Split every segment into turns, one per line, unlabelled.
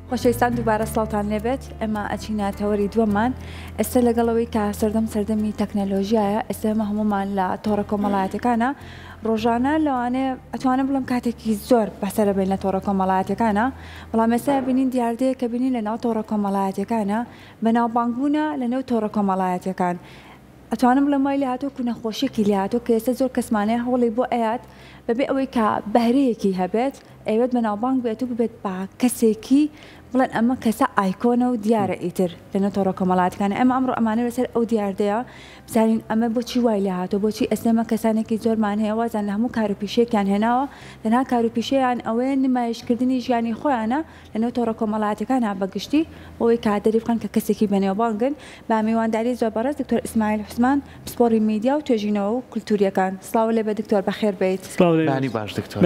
خۆشەویستان دووبارە سڵاوتان لێبێت ئەمە ئەچینە تەوەری دووەمان ئێستا لەگەڵەوەی کە سەردەمی تەکنەلۆژیایە ئێستا ئێمە هەمومان لە تۆڕە کۆمەڵایەتەکانە ڕۆژانە لەوانەیە ئەتوانم بڵم کاتێکی زۆر بەسەرە بین لە تۆڕە کۆمەڵایەتەکانە بەڵام ئێستا بینین دیاردەیە کە بینین لە ناو تۆڕە کۆمەڵایەتەکانە بەناوبانگبوونە لەنێو تۆڕە کۆمەڵایەتەکان ئەتوانم بڵم وای لە هاتۆ نەخۆشیێکی لە هاتۆ کە ئێستا زۆر کەسمانەیە هەوڵی بۆ ئەیات بەبێ ئەوەی کە بەهرەیەکی هەبێت ئەوێت بەناوبانگ بێت و ببێت بە کەسێکی بڵێن ئەمە کەسە ئایکۆنە و دیارە ئیتر لەنێو تۆڕە کۆمەڵایەتەکانە ئەمە ئەمڕۆ ئەمانە لەسەر ئەو دیاردەیە بزانین ئەمە بۆچی وای لە هاتۆ بۆچی ئێستێمە کەسانێکی زۆرمان هەیە وازان لە هەموو کاروپیشەیەکیان هێناوە تەنها کاروپیشەیان ئەوەیە نمایشکردنی ژیانی خۆیانە لەنێو تۆڕە کۆمەڵایەتەکانە بەگشتی بۆی کا دەری بخەن کە کەسێکی بەنێوبانگن با میوانداری زۆر بەڕێز دکتۆر ئیسماعیل حوسمان پسپۆڕی میدیا و توێژینەوە و کولتوریەکان سڵاو لێ بە دکتۆر بەخێر بێیت
بانی باش دکتۆر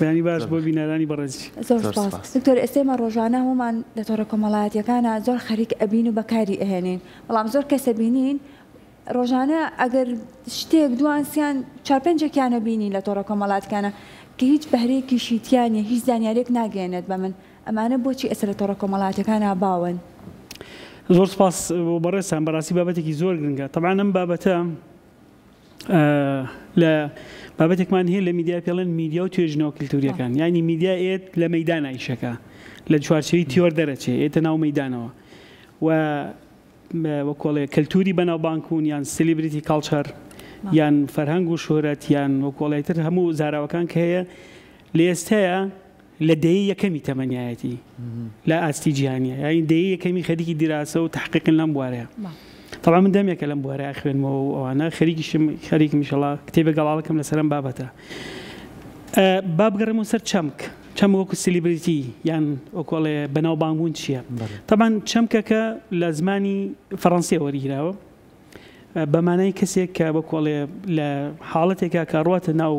بانی باش بۆ بینەرانی بەڕێزی
زۆر سپاس دکتۆر ئێستێمە ڕۆژانە هەمومان لە تۆڕە کۆمەڵایەتەکانە زۆر خەریک ئەبین و بەکاری ئەهێنین بەڵام زۆر کەسە بینین ڕۆژانە ئەگەر شتێک دوان سیان چار پێنجێکیانە بینی لە تۆڕە کۆمەڵایەتەکانە کە هیچ بەهرەیەکی شیتیانە هیچ زانیارێک ناگەێنێت بە من ئەمانە بۆچی ئێستا لە تۆڕە کۆمەڵایەتەکانە باون
زۆر سپاس بۆ بەڕێزان بەڕاستی بابەتێکی زۆر گرنگە طبعا ئەم بابەتە لە بابەتێکمان هەیە لە میدیا پێڵێن میدیا و توێژینەوە کولتوریەکان یعنی میدیا ئێت لە مەیدانە ئیشەکە لە چوارچێوی تیۆر دەرەچێ ئێتە ناو مەیدانەوە و وەکۆڵێ کەلتوری بەناوبانگبوون یان سلیبریتی کاڵچەر یان فەرهەنگ و شۆرەت یان وەکۆڵێتر هەموو زاراوەکان کە هەیە لە ئێستەیە لە دەیە یەکەمی تەمەنیایەتی لە ئاستی جیهانیە یانی دەیە یەکەمی خەریکی دیراسە و تحقیقن لەم بوارەیە طبعا من دەمێکە لەم بوارەیە خوێنمەوە و ئەوانە خەریکی میشەڵا کتێبە گەڵاڵەکەم لەسەرم بابەتە با بگەڕێمەوە سەر چەم وەکو سلیبریتی یان وەکۆڵێ بەناوبانگبوون چییە طبعا چەمکەکە لە زمانی فەڕەنسی وەرگیراوە بەمانای کەسێک کە وەکۆڵێ لە حاڵەتێکە کاڕواتە ناو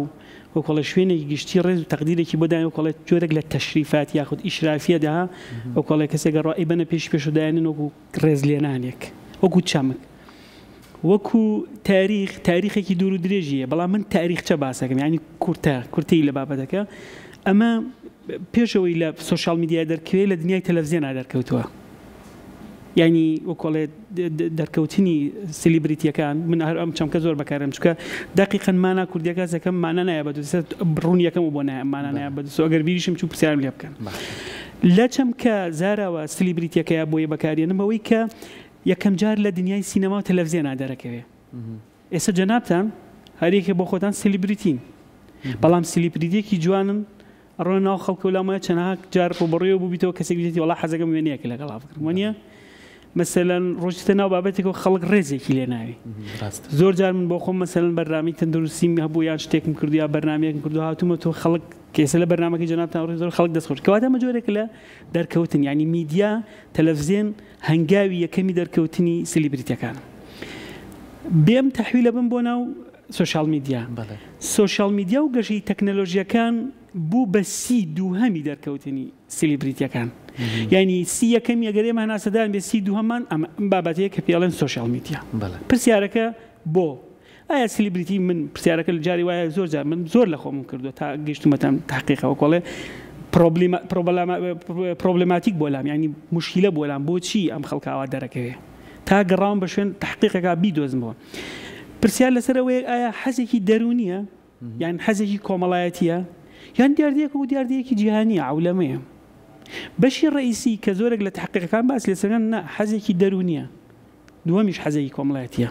وەکۆڵە شوێنێکی گشتی ڕێز و تەقدیرێکی بۆدان وەکۆڵێت جۆرێک لە تەشریفات یاخود ئیشرافیە داها وەکۆڵێ کەسێکە ڕۆی بەنە پێشدایانن وەکو ڕێز لێنانێک وەکو چەمک وەکو تاریخێکی دوور و درێژیە بەڵام من تاریخچە باسەکەم ینی کورتەی لە بابەتەکە ئەمە پێشەوەی لە سوۆشال میدیا دەرکەوێت لە دنیای تەلەڤیزیۆنا دەرکەوتووە ینی وەکۆڵێت دەرکەوتنی سلیبریتیەکان من هەر ئەم چەمکە زۆر بەکارم چکە دقیقاً مانە کوردیەکە زەکەم مانە نایە بەدووسە ڕوونیەکەم و بۆ مانە نایە بەدووسە ئەگەر بیریشم چوو پرسیارم لێ بکەن لە چەمکە زاراوە سلیبریتیەکەیە بۆیە بەکارێنمەوەی کە یەکەم جار لە دنیای سینەما و تەلەڤیزیۆنا دەرەکەوێ ئێستا جەنابتان هەرێکێ بۆ خۆتان سلیبریتین بەڵام سلیبریتیەکی جوانن ڕۆنە ناو خەڵکە و لامایە چەندها جار ڕوبەڕێوە بووبیتەوە کەسێک بێتی وەڵا حەزەکەم وێنەیەکە لەگەڵا بکەم وانە مەسەلەن ڕۆژتە ناو بابەتێکەوە خەڵک ڕێزێکی لێ ناوی زۆر جار من بۆ خۆم مەسەلەن بەرنامەی تەندروستیم هەبوو یان شتێکم کردو یا بەرنامەیەکم کردو هاتوومە تۆ خەڵک کێسە لە بەرنامەکەی جەنابتان زۆر خەڵک دەستخۆش کەواتە ئەمە جۆرێک لە دەرکەوتن ینی میدیا تەلەڤیزیۆن هەنگاوی یەکەمی دەرکەوتنی سلیبریتیەکان بێم تەحویلە بم بۆ ناو سوۆشال میدیا سوۆشال میدیا و گەشەی تەکنەلۆژیەکان بوو بە سی دووهەمی دەرکەوتنی سلیبریتیەکان ینی سی یەکەمی ئەگەر ئێمە هەناسەدان بێ سی دووهەمان ئەم بابەتەیە کە پێڵێن سوۆشال میدیا پرسیارەکە بۆ ئایا سلیبریتی من پرسیارەکە لە جاری وایە زۆر جار من زۆر لە خۆم کردو تا گەیشتومەتەم تحقیقەوە کۆڵێ پرۆبلێماتیک بۆ لام ینی مشکلە بۆ لام بۆچی ئەم خەڵکاوا دەرەکەوێ تا گەڕاوم بە شوێن تحقیقەکە بیدۆزمەوە پرسیار لەسەرەوەی ئایا حەزێکی دەرونیە یان حەزێکی کۆمەڵایەتیە یان دیاردەیەک و دیاردەیەکی جیهانیە عولەمەیە بەشی ڕئیسی کە زۆرێک لە تحقیقەکان باس لێسەکەن حەزێکی دەرونیە دووەمیش حەزێکی کۆمەڵایەتیە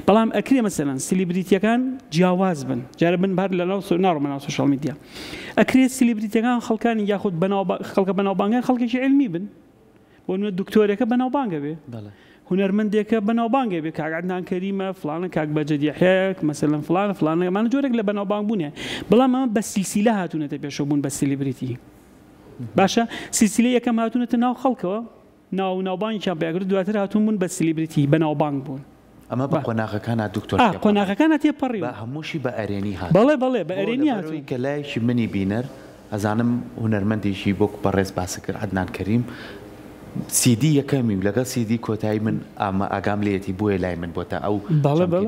بەڵام ئەکرێ مەسەلەن سلیبریتیەکان جیاواز بن جارە بن بەر لە ناڕۆمە ناو سوۆشال میدیا ئەکرێت سلیبریتیەکان خەڵکانی یاخود خەڵکە بەناوبانگیان خەڵکێکی علمی بن بۆ نوێ دکتۆرێکە بەناوبانگە بێ هونەرمەندێکە بەناوبانگە بێ کاک عەدنان کەریمە فڵانە کاک بەجەد یەحیەک مەسەلەن فڵانە ئەمانە جۆرێک لە بەناوبانگبوونیە بەڵام ئەمە بە سیلسیلە هاتوونەتە پێشەوە بوون بە سلیبریتی باشە سیلسیلە یەکەم هاتوونەتە ناو خەڵکەوە ناوبانگیان پێگرت دواتر هاتوون بوون بە سلیبریتی بەناوبانگ بوون
ئەمە بە قۆناغەکانە دکتۆر
قۆناغەکانە تێپەڕی
بە هەمووشی بە ئەرێنی هات
بەڵێ بە ئەرێنی هاتووی
کە لایشی منی بینەر ئەزانم هونەرمەندێکی بۆ بەڕێز باسە کرد عەدنان کەریم سیدی یەکەمی و لەگەڵ سیدی کۆتایی من ئامە ئاگام لێتی بووە لای من بۆتە ئەو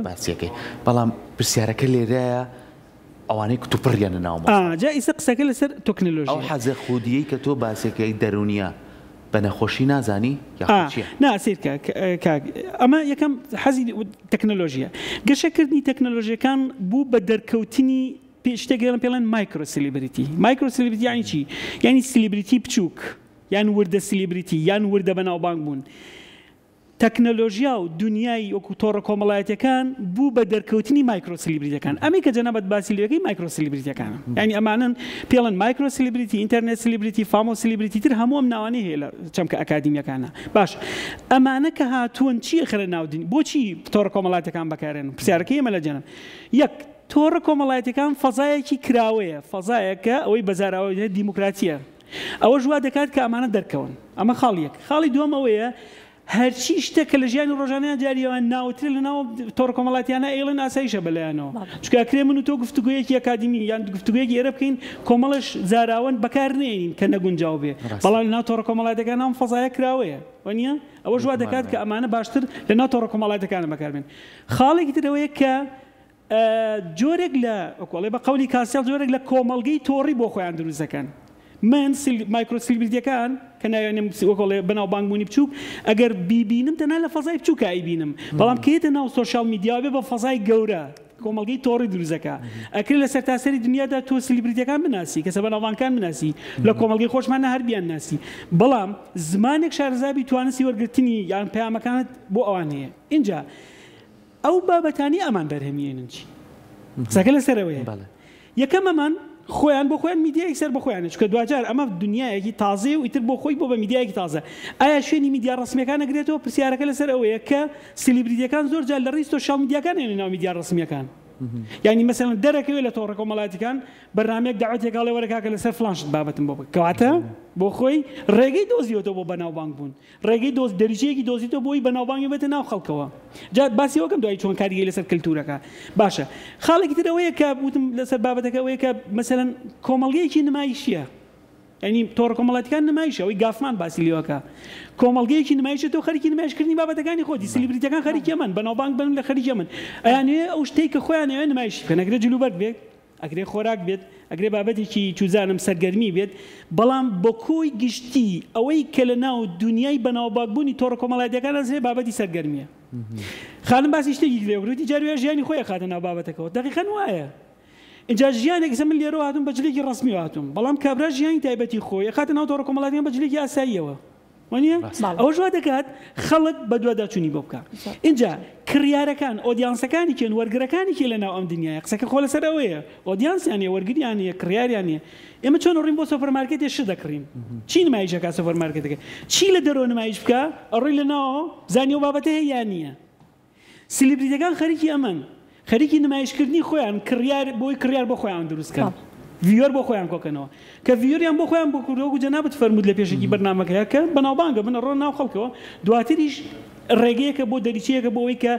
باسیەکەی بەڵام پرسیارەکە لێرەیە ئەوانەی کتوپڕیانە ناومە
جا ئیسە قسەکە لەسەر تەکنۆلۆژی
ئەو حەزە خودیەی کە تۆ باسێکەی دەرونیە بە نەخۆشی نازانی
ناسیر کاک ئەمە یەکەم حەزی تەکنۆلۆژیە گەشەکردنی تەکنۆلۆژیەکان بوو بە دەرکەوتنی شتێکگەڵم پێڵێن مایکرۆ سلیبریتی. مایکرۆ سلیبریتی یانی چی؟ یعنی سلیبریتی بچووک یان وردە سلیبریتی یان وردە بەناوبانگ بوون. تەکنۆلۆژیا و دنیای وەکو تۆڕە کۆمەڵایەتەکان بوو بە دەرکەوتنی مایکرۆ سلیبریتەکان. ئەمەی کە جەنابەت باسی لەوەکەی مایکرۆ سلیبریتەکانە، یعنی ئەمانن پێڵن مایکرۆ سلیبریتی، ئینتەرنێت سلیبریتی، فامۆ سلیبریتی تر هەموو ئەم ناوانەی هەیە لە چەمکە ئەکادیمیەکانە. باش ئەمانە کە هاتوون چیە خەرە ناودنی بۆچی تۆڕە کۆمەڵایەتەکان بەکارێن؟ پرسیارەکەی ئێمە لە جەنم یەک تۆڕە کۆمەڵایەتەکان فەزایەکی کراوەیە، فەزایەکە ئەوەی بەزاراوە دیموکراتیە. ئەوە ژوا دەکات کە ئەمانە دەرکەون. ئەمە خاڵیەک. خاڵی دووەم ئەوەیە هەرچی شتێک کە لە ژیانی ڕۆژانەیان جاریەوە ناوتر لەناو تۆڕە کۆمەڵایەتیانە ئێڵێن ئاسایشە بەلایەنەوە. چونکە ئەکرێ من و تۆ گفتوگویەکی ئەکادیمی یان گفتوگویەکی ئێرە بکەین کۆمەڵش زاراوەن بەکار نێنین کە نەگونجاو بێ، بەڵام لەناو تۆڕە کۆمەڵایەتەکان ئەم فەزایە کراوەیە وانە ئەوە ژوا دەکات کە ئەمانە باشتر لەناو تۆڕە کۆمەڵایەتەکانە بەکاربێن. خاڵێکی ترەوەیە کە جۆرێک لە وەکوڵێ بە قەولی کاسیال جۆرێک لە کۆمەڵگەی تۆڕی بۆ خۆیان دروست دەکەن. من مایکرۆ سلیبریتیەکان کە ناوێنم وەکڵێ بەناوبانگبوونی بچووک ئەگەر بیبینم تەنها لە فەزای بچووکە ئەیبینم، بەڵام کێتە ناو سۆشیال میدیا بێ بە فەزای گەورە کۆمەڵگەی تۆڕی دروستەکە. ئەکرێت لە سەرتاسەری دنیادا تۆ سلیبریتیەکان بناسی، کەسە بەناوبانگەکان بناسی، لە کۆمەڵگەی خۆشمانە هەربیان ناسی، بەڵام زمانێک شارەزابی توانسی وەرگرتنی یان پەیامەکانت بۆ ئەوان هەیە. اینجا ئەو بابەتانی ئەمان بەرهەمیێنن چی؟ سەکە لەسەرەوەیە. یەکەم ئەمان خۆیان بۆ خۆیان میدیایەک سەر بە خۆیانە، چونکە دوجار ئەمە دنیایەکی تازەیە و ئیتر بۆ خۆی بۆ بە میدیایەکی تازە. ئایا شوێنی میدیا ڕسمیەکان نەگرێتەوە؟ پرسیارەکە لەسەر ئەوەیە کە سلیبریتیەکان زۆر جار لە ڕێی سۆشیال میدیاکان هێنن ناو میدیا ڕسمیەکان. یعنی مەسەڵەن دەرەکەوێت لە تۆڕە کۆمەڵایەتیەکان بەرنامەیەک داوەتێک گاڵێ وەرەکاکە لەسەر فلانشت بابەتم بۆ کەواتە بۆ خۆی ڕێگەی دۆزیەوە بۆ بەناوبانگ بوون، ڕێگەی دەریچەیەکی دۆزیتەوە بۆی بەناوبانگی بێتە ناو خەڵکەوە. جا باسی ئەوکەم دوای چۆن کاریگەی لەسەر کلتورەکە. باشە خاڵێکی تر ئەوەیە کە وتم لەسەر بابەتەکە ئەوەیە کە مەسەڵەن کۆمەڵگەیەکی نمایشیە، ینی تۆڕە کۆمەڵایەتیەکان نمایشە، ئەوەی گافمان باسی لێوەکە کۆمەڵگەیەکی نمایشە، تۆ خەریکی نمایشکردنی بابەتەکانی خۆتی، سلیبریتیەکان خەریکی من بەناوبانگ بن لە خەریکی من. ئەیانەیە ئەو شتەی کە خۆیان ئەوێ نمایش بکەن، ئەگرێ جلوبەرگ بێت، ئەگرێ خۆراک بێت، ئەگرێ بابەتێکی چوزانم سەرگەرمی بێت، بەڵام بە کۆی گشتی ئەوەی کە لە ناو دنیای بەناوبانگبوونی تۆڕە کۆمەڵایەتیەکان ئەزرێ بابەتی سەرگەرمیە. خانم باسی شتێکی لێوروتی جاروێ ژیانی خۆی خاتە ناو بابەتەکەەوە دقیقاً وایە. اینجا ژیانێک من لێرە هاتووم بەجلێکی ڕسمی هاتووم، بەڵام کابرا ژیانی تایبەتی خۆی خاتە ناو تۆڕە کۆمەڵایەتیەکان بەجلێکی ئاساییەوە. وانە ئەوە ژوا دەکات خەڵک بە دوواداچوونی بۆ بکە. اینجا کڕیارەکان ئۆدیانسەکانی کێن وەرگرەکانی کێ لە ناو ئەم دنیاە قسەکە خۆ لەسەر ئەوەیە ئۆدیانسیانە وەرگریانە کڕیاریانە. ئێمە چۆن ڕیم بۆ سوپەرمارکێتێ ش دەکڕین چی نمایشەکە سوپەرمارکێتەکە چی لە دەرەوە نمایش بکە ئەڕۆی لە ناوە زانی و بابەتە هەیە یان نییە. سلیبریتەکان خەریکی ئەمن خەریکی نمایشکردنی خۆیان کڕیار بۆی کڕیار بۆ خۆیان دروستکەن، ڤیۆر بۆ خۆیان کۆکەنەوە کە ڤیۆریان بۆ خۆیان بۆ کوردەوە جەنابەت فەرموود لە پێشێکی بەرنامەکەیە کە بەناوبانگە بنە ڕۆ ناو خەڵکەوە، دواتریش ڕێگەیەکە بۆ دەریچەیەکە بۆ ئەوەی کە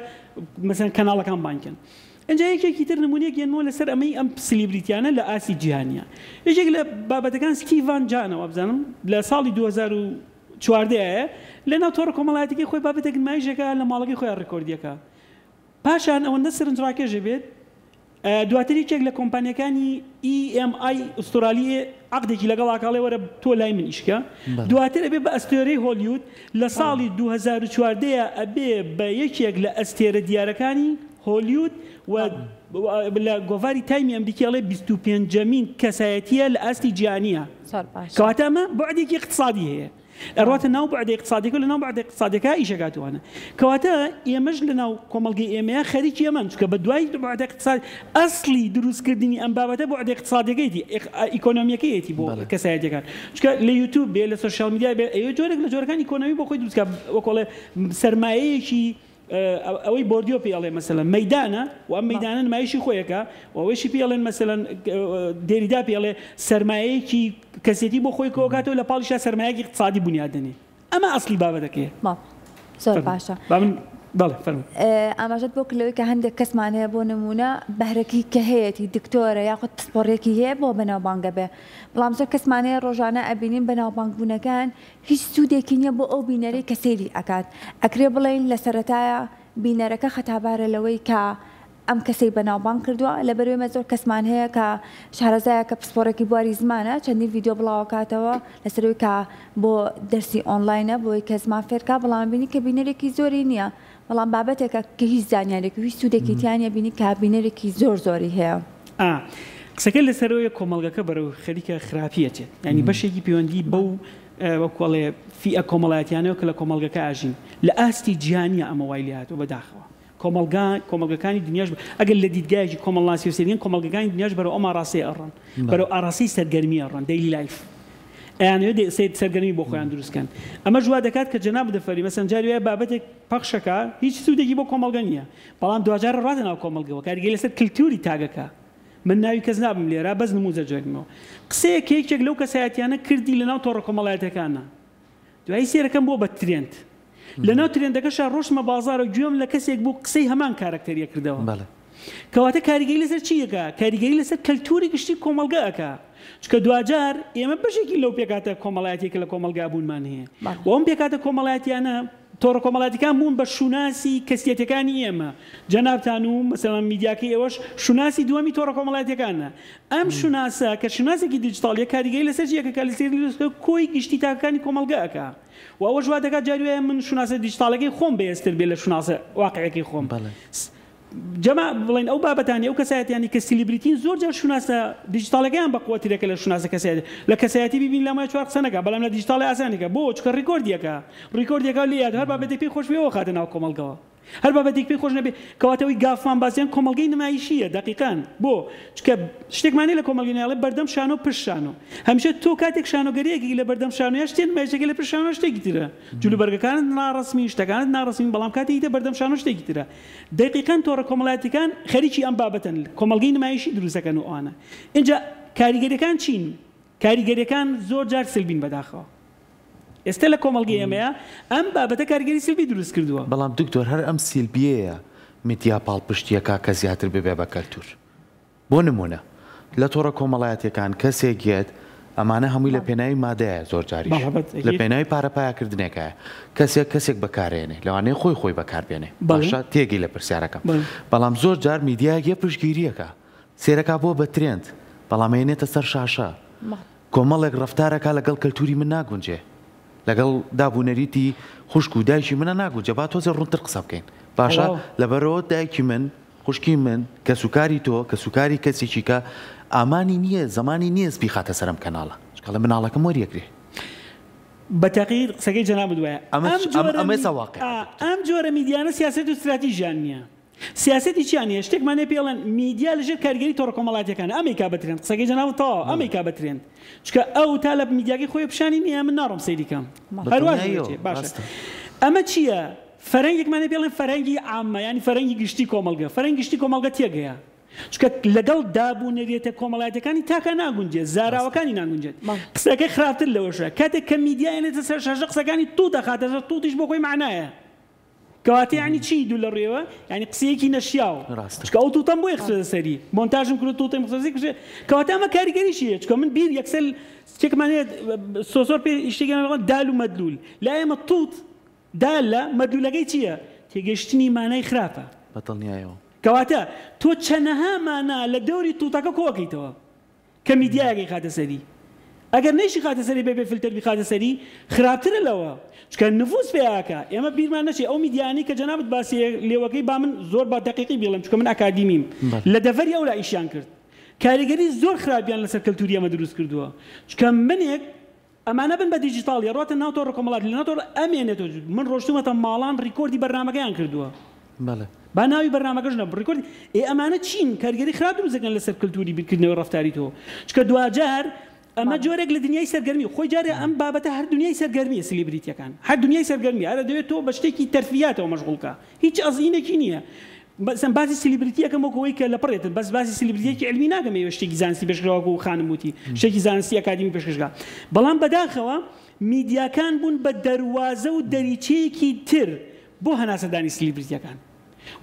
مەسەڵەن کەناڵەکان بانکن. ئەنجا یەکێکی تر نمونەیەک یەنەوە لەسەر ئەمەی ئەم سلیبریتیانە لە ئاسی جیهانیە. یەکێک لە بابەتەکان ستیڤان جانەوە بزانم لە ساڵی 2014 لە ناو تۆڕە کۆمەڵایەتیەکەی خۆی بابەتێک نمایشێکە لە ماڵەکەی خۆیان ڕێکۆردیەکە. پاشان ئەوەندە سەرنجڕاکێژە بێت دواتر یەکێک لە کۆمپانیەکانی EMI ئوسترالیە عەقدێکی لەگەڵ ئاکاڵێ وەرە تۆ لای من ئیشکە، دواتر ئەبێ بە ئەستێرەی هۆلیوود لە ساڵی 2014 ئەبێ بە یەکێک لە ئەستێرە دیارەکانی هۆلیوود و لە گۆڤاری تایمی ئەمریکیاڵێ 25مین کەسایەتیە لە ئاستی جیهانیە. کەواتە ئەمە بەعدێکی اقتصادی هەیە. ئەڕاتە ناو بەعدە اقتصادیەکە لە ناو بەعدە اقتصادیەکە ئیشەکاتوانە. کەواتە ئێمەش لە ناو کۆمەڵگەی ئێمەیە خەریکی ئەمەن، چونکە بە دوای بەعدە اقتصاد ئەسڵی دروستکردنی ئەم بابەتە بەعدە اقتصادیەکەیەتی ئیکۆنۆمیەکەیەتی بۆ کەسایەتیەکان، چونکە لە یوتیوب بێ لە سۆشیال میدیا بێ ئەوە جۆرێک لە جۆرەکانی ئیکۆنۆمی بۆ خۆی دروستکە وەکڵێ سەرمایەیەکی ئەوەی بۆردیۆ پێڵێ مەسەڵەن مەیدانە و ئەم مەیدانە نمایشی خۆیەکە و ئەوەیشی پێڵێن مەسەڵەن دێریدا پێڵێ سەرمایەیەکی کەسێتی بۆ خۆی کۆکاتەوە لە پاڵیشا سەرمایەکی اقتصادی بنیادنێ. ئەمە ئەسڵی بابەتەکەیە.
زۆر باشە. ئاماژەت بۆ کلەوەی کە هەندێک کەسمان هەیە بۆ نمونە بەهرەکی کە هەیەی دکتۆرە یاخود پسپۆڕێکی هەیە بۆ بەناوبانگە بێ، بەڵام زۆر کەسمانەیە ڕۆژانە ئەبینین بەناوبانگبوونەکان هیچ سوودێکی نییە بۆ ئەو بینەرەی کە سەیری ئەکات. ئەکرێ بڵێن لە سەرەتایە بینەرەکە خەتابارە لەوەی کە ئەم کەسەی بەناوبانگ کردووە لە بەروێمە زۆر کەسمان هەیە کە شارەزایە کە پسپۆرێکی بواری زمانە چەندین ڤیدیۆ بڵاوکاتەوە لەسەروی کە بۆ دەرسی ئۆنلاینە بۆی کە زمان فێرکا بەڵام بینی کە بینەرێکی زۆری نییە بەڵام بابەتێکە کە هیچ زانیارێکی هیچ سوودێکی تیانە بینی کە بینەرێکی زۆری هەیە
قسەکە لەسەرەوەی کۆمەڵگەکە بەرەو خەریکە خراپیەچێت ینی بەشێکی پەیوەندی بەو وەکوڵێ فیئە کۆمەڵایەتیانەوە کە لە کۆمەڵگەکە ئاژین لە ئاستی جیهانیە ئەمە وای لێهاتوە بەداخەوە کۆمەڵگەکانی دنیاش ئەگەر لە دیدگایەکی کۆمەڵناسی و سەریان کۆمەڵگەکانی دنیاش بەرەو ئەمە ڕاستی ئەڕۆن بەرەو ئاڕاستی سەرگەرمی ئەڕۆن دەیلی لایف ئەیانەوێت سەرگەرمی بۆ خۆیان دروستکەن ئەمە جوا دەکات کە جەناب دەفەری مەسەن جاری وایە بابەتێک پەخشەکە هیچ سوودێکی بۆ کۆمەڵگە نییە بەڵام دوجار ڕاتە ناو کۆمەڵگەوە کاریگەری لەسەر کللتوری تاگەکە من ناوی کەس نابم لێرە بەس نموزە جێگمەوە قسەیەک یەکێک لەو کەسایەتیانە کردی لەناو تۆڕە کۆمەڵایەتەکانە دوایی سێرەکەم بۆ بە ترێنت لەناو ترێندەکەشە ڕۆشمە بازار و گوێم لە کەسێک بۆ قسەی هەمان کارکتەریە کردەوە کەواتە کاریگەری لەسەر چیەکە کاریگەری لەسەر کەلتوری گشتی کۆمەڵگەکە چکە دوجار ئێمە بەشێکی لەو پێکاتە کۆمەڵایەتێکە لە کۆمەلگا بوونمان هەیە و ئەم پێکاتە کۆمەڵایەتیانە تۆڕە کۆمەڵایەتیەکان بوون بە شوناسی کەسیەتەکانی ئێمە جەنابتان و مەسەڵەن میدیاکەی ئێوەش شوناسی دووەمی تۆڕە کۆمەڵایەتیەکانە ئەم شوناسە کە شوناسێکی دیجیتاڵیە کاریگەری لەسەر چیەکە کە لەسەر کۆی گشتی تاکەکانی کۆمەلگاکە و ئەوە ژوا دەکات جاروایە من شوناسە دیجیتاڵەکەی خۆم بەهێزتر بێ لە شوناسە واقعەکەی خۆم جەما بڵێن ئەو بابەتانی ئەو کەسایەتیانی کە سیلیبریتین زۆر جار شوناسە دیجیتاڵەکەیان بەقوەترێکە لە شوناسە کەسایەت لە کەسایەتی ببین لە مای چوار قسە نەکا بەڵام لە دیجیتاڵی ئاسانێکە بۆ چکە ڕیکۆردیەکە لێ هەر بابەتێک پێی خۆش بێەوە خاتە ناو کۆمەڵگەوە هەر بابەتێک پێی خۆش نەبێ کەواتەوەی گافمان باسییان کۆمەڵگەی نمایشیە دقیقاً بۆ چکە شتێکمانەیە لە کۆمەڵگەیاڵێ بەردەم شان و پشت شان و هەمیشە تۆ کاتێک شانۆگەریەکی لە بەردەم شانوە شتێن نمایشێکی لە پشت شانۆ شتێکی ترە جلوبەرگەکانت ناڕەسمی شتەکانت ناڕەسمی بەڵام کاتێک دە بەردەم شانۆ شتێکی ترە دقیقاً تۆڕە کۆمەڵایەتیەکان خەریکی ئەم بابەتن کۆمەڵگەی نمایشی دروستەکەن و ئەوانە اینجا کاریگەریەکان چین کاریگەریەکان زۆر جار سلبین بەداخەوە ئێستا لە کۆمەڵگەی ئێمەیە ئەم بابەتە کاریگەری سلبی دروست کردووە
بەڵام دکتۆر هەر ئەم سیلبیەیە میدیا پاڵپشتیەکە کە زیاتر ببێ بە کەلتور بۆ نمونە لە تۆڕە کۆمەڵایەتیەکان کەسێک گێت ئەمانە هەمووی لە پێناوی مادەیە زۆر جاریش لە پێناوی پارەپایەکردنێکە کەسێک بەکارێنێ لەوانەیە خۆی بەکاربێنێ باشە تێگەی لە پرسیارەکەم بەڵام زۆر جار میدیاگە پشتگیریەکە سێرەکە بۆ بە ترێنت بەڵام هێنێتە سەر شاشە کۆمەڵێک ڕەفتارەکە لەگەڵ کەلتوری من ناگونجێ لەگەڵ دابوونەریتی خوشک و دایکی منە ناگوجە با تۆزە ڕوونتر قسە بکەین باشە لەبەرەوە دایکی من خوشکی من کە سوکاری تۆ کە سوکاری کەسێکی کە ئامانی نییە زمانی نییە سپی خاتە سەرم کەناڵە چکەڵە مناڵەکەم وەریەکرێ
بەتەقیر قسەکەی جەنابت وایە
ئەمە سەواقع
ئەم جۆرە میدیانە سیاست و استراتیژیان نییە سیاستی چیانە شتێکمانێ پێڵێن میدیا لەژێر کارگەری تۆڕە کۆمەڵایەتیەکان ئەمریکا بەترێن قسەکەی جەنابەت تەواو ئەمریکا بەترێن چکە ئەو تا لە میدیاگەی خۆی پیشانی نییە من ناڕۆم سەیریکەم باشە ئەمە چییە فەرەنگێکمانێ پێڵێن فەرەنگی عامە ینی فەرەنگی گشتی کۆمەڵگە فەرەنگی گشتی کۆمەڵگە تێگەیە چکە لەگەڵ دابوونەریەتە کۆمەڵایەتەکانی تاکە ناگونجێت زاراوەکانی ناگونجێت قسەکەی خراپتر لەوەشە کاتێک کە میدیاێنێتە سەر شاشە قسەکانی توو دەخاتە تووتیش بۆ خۆی معنایە کەواتە ینی چی دوو لە ڕێوە ینی قسەیەکی نەشیاو چکە ئەو تووتەم بۆ یەخسە سەری مۆنتاژم کرد تووتەم قسەزی کردێ کەواتە ئەمە کاریگەریشیە چکە من بیر یەکسەر شتێکمانێت سۆسۆر پێ شتێکیان دال و مەدلول لا ئێمە تووت دالە مەدلولەکەی چییە تێگەشتنی مانای خراپە
بەتڵنیایەوە
کەواتە تۆ چەنەها مانە لە دەوری تووتەکە کۆکەیتەوە کە میدیاگەی خاتە سەری ئەگەر نەیشی خاتە سەری بێ فیلتەر بخاتە سەری خراپترە لەوە چکە نفوس پێیاکە ئێمە بیرمان نەچێ ئەو میدیانی کە جەنابەت باسی لێوەکەی با من زۆر با دقیقی بڵێم چکە من ئەکادیمیم لە دەڤەری ئەو لا ئیشیان کرد کاریگەری زۆر خراپیان لەسەر کەلتوری ئەمە دروست کردووە چکە منێک ئەمانە بن بە دیجیتاڵی ڕاتە ناو تۆڕە کۆمەڵایەتی لە ناو تۆڕە ئەمێنێتەوە من ڕۆشتومەتە ماڵان ڕیکۆردی بەرنامەکەیان کردووە با ناوی بەرنامەکەش نە ڕیکۆردی ئەمانە چین کاریگەری خراپ دروستەکەن لەسەر کەلتوری بیرکردنەوەی ڕەفتاری تۆ چکە دوجار ئەمە جۆرێک لە دنیای سەرگەرمی خۆی جارێ ئەم بابەتە هەر دنیای سەرگەرمیە سلیبریتیەکان هەر دنیای سەرگەرمی هەرە دەوێت تۆ بە شتێکی تەرفیاتەوە مەشغوڵکە هیچ ئەزینێکی نییە بەسم باسی سلیبریتیەکەم وەکەوەی کە لە پڕێتن بەس باسی سلیبریتیەکی علمی ناگەم ئێوە شتێکی زانستی پێشکراوە و خانم وتی شتێکی زانستی ئەکادیمی پێشکەشگا بەڵام بەداخەوە میدیاکان بوون بە دەواازە و دەریچەیەکی تر بۆ هەناسەدانی سلیبریتیەکان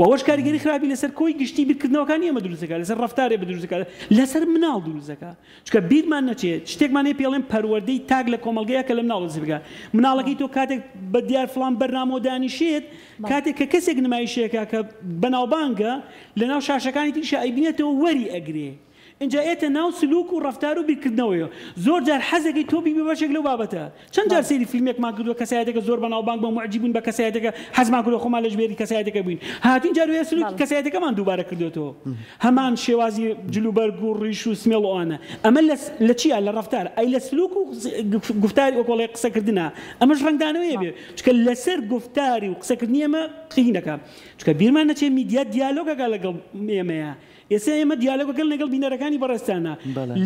وەوەش کاریگەری خراپی لەسەر کۆی گشتی بیرکردنەوەکانی ئێمە دروستەکە لەسەر ڕەفتارێ بە دروستەکە لەسەر مناڵ دروستەکە چونکە بیرمان نەچێت شتێکمان هەیە پێڵێن پەروەردەی تاگ لە کۆمەڵگەیە کە لە مناڵ دروست بکات مناڵەکەی تۆ کاتێک بە دیار فڵان بەرنامە دانیشێت کاتێک کە کەسێک نمایشەیەکە کە بەناوبانگە لەناو شاشەکانی تریشە ئەیبینێتەوە وەری ئەگرێ اینجا ئێتە ناو سلوک و ڕەفتار و بیرکردنەوەیە زۆر جار حەزێکی تۆ بیبی بەشێک لەو بابەتە چەند جار سەیری فیلمێکمان کردووە کەسایەتێکە زۆر بەناوبانگ بە معجب بوون بە کەسایەتێکە حەزمان کردووە خۆمان لە ژمێری کەسایەتێکە بووین هاتین جار وێ سلوکی کەسایەتەکەمان دووبارە کردوێتەوە هەمان شێوازی جلوبەرگ و ڕیش و سمێڵ ئەوانە ئەمە لە چیە لە ڕەفتار ئەی لە سلوک و گفتاری ئۆکۆڵی قسەکردنە ئەمەش ڕەنگدانەوەیە بێ چکە لەسەر گفتاری و قسەکردنی ئەمە قینەکە چکە بیرمان نەچێ میدیا دیالۆگەکە لەگەڵ ئێمەیە ئێستا ئێمە دیالۆگەکەن لەگەڵ بینەرەکانی بەڕێستانە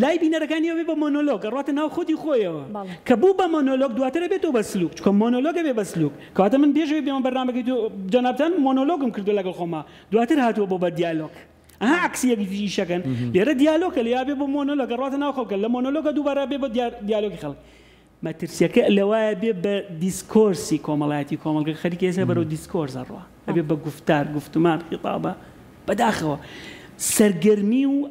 لای بینەرەکانی ئەوێ بە مۆنۆلۆگ ڕاتە ناو خۆتی خۆیەوە کە بوو بە مۆنۆلۆگ دواترە بێتەوە بە سلوک چکە مۆنۆلۆگە بێ بە سلوک کەواتە من بێژەوەی بێمە بەرنامەکەی جەنابتان مۆنۆلۆگم کردو لەگەڵ خۆما دواتر هاتووە بۆ بە دیالۆگ ئەها عکسیەکی شەکەن لێرە دیالۆگە لە یابێ بۆ مۆنۆلۆگ ڕاتە ناو خەڵکە لە مۆنۆلۆگە دووبارە بێ بە دیالۆگی خەڵک مەترسیەکە لەوایە بێ بە دیسکۆرسی کۆمەڵایەتی کۆمەڵگە خەریکی ئێستا بەرەو دیسکۆرس ئەڕوا ئەبێ بە گفتار گفتمان خیتابە بەداخەوە سەرگەرمی و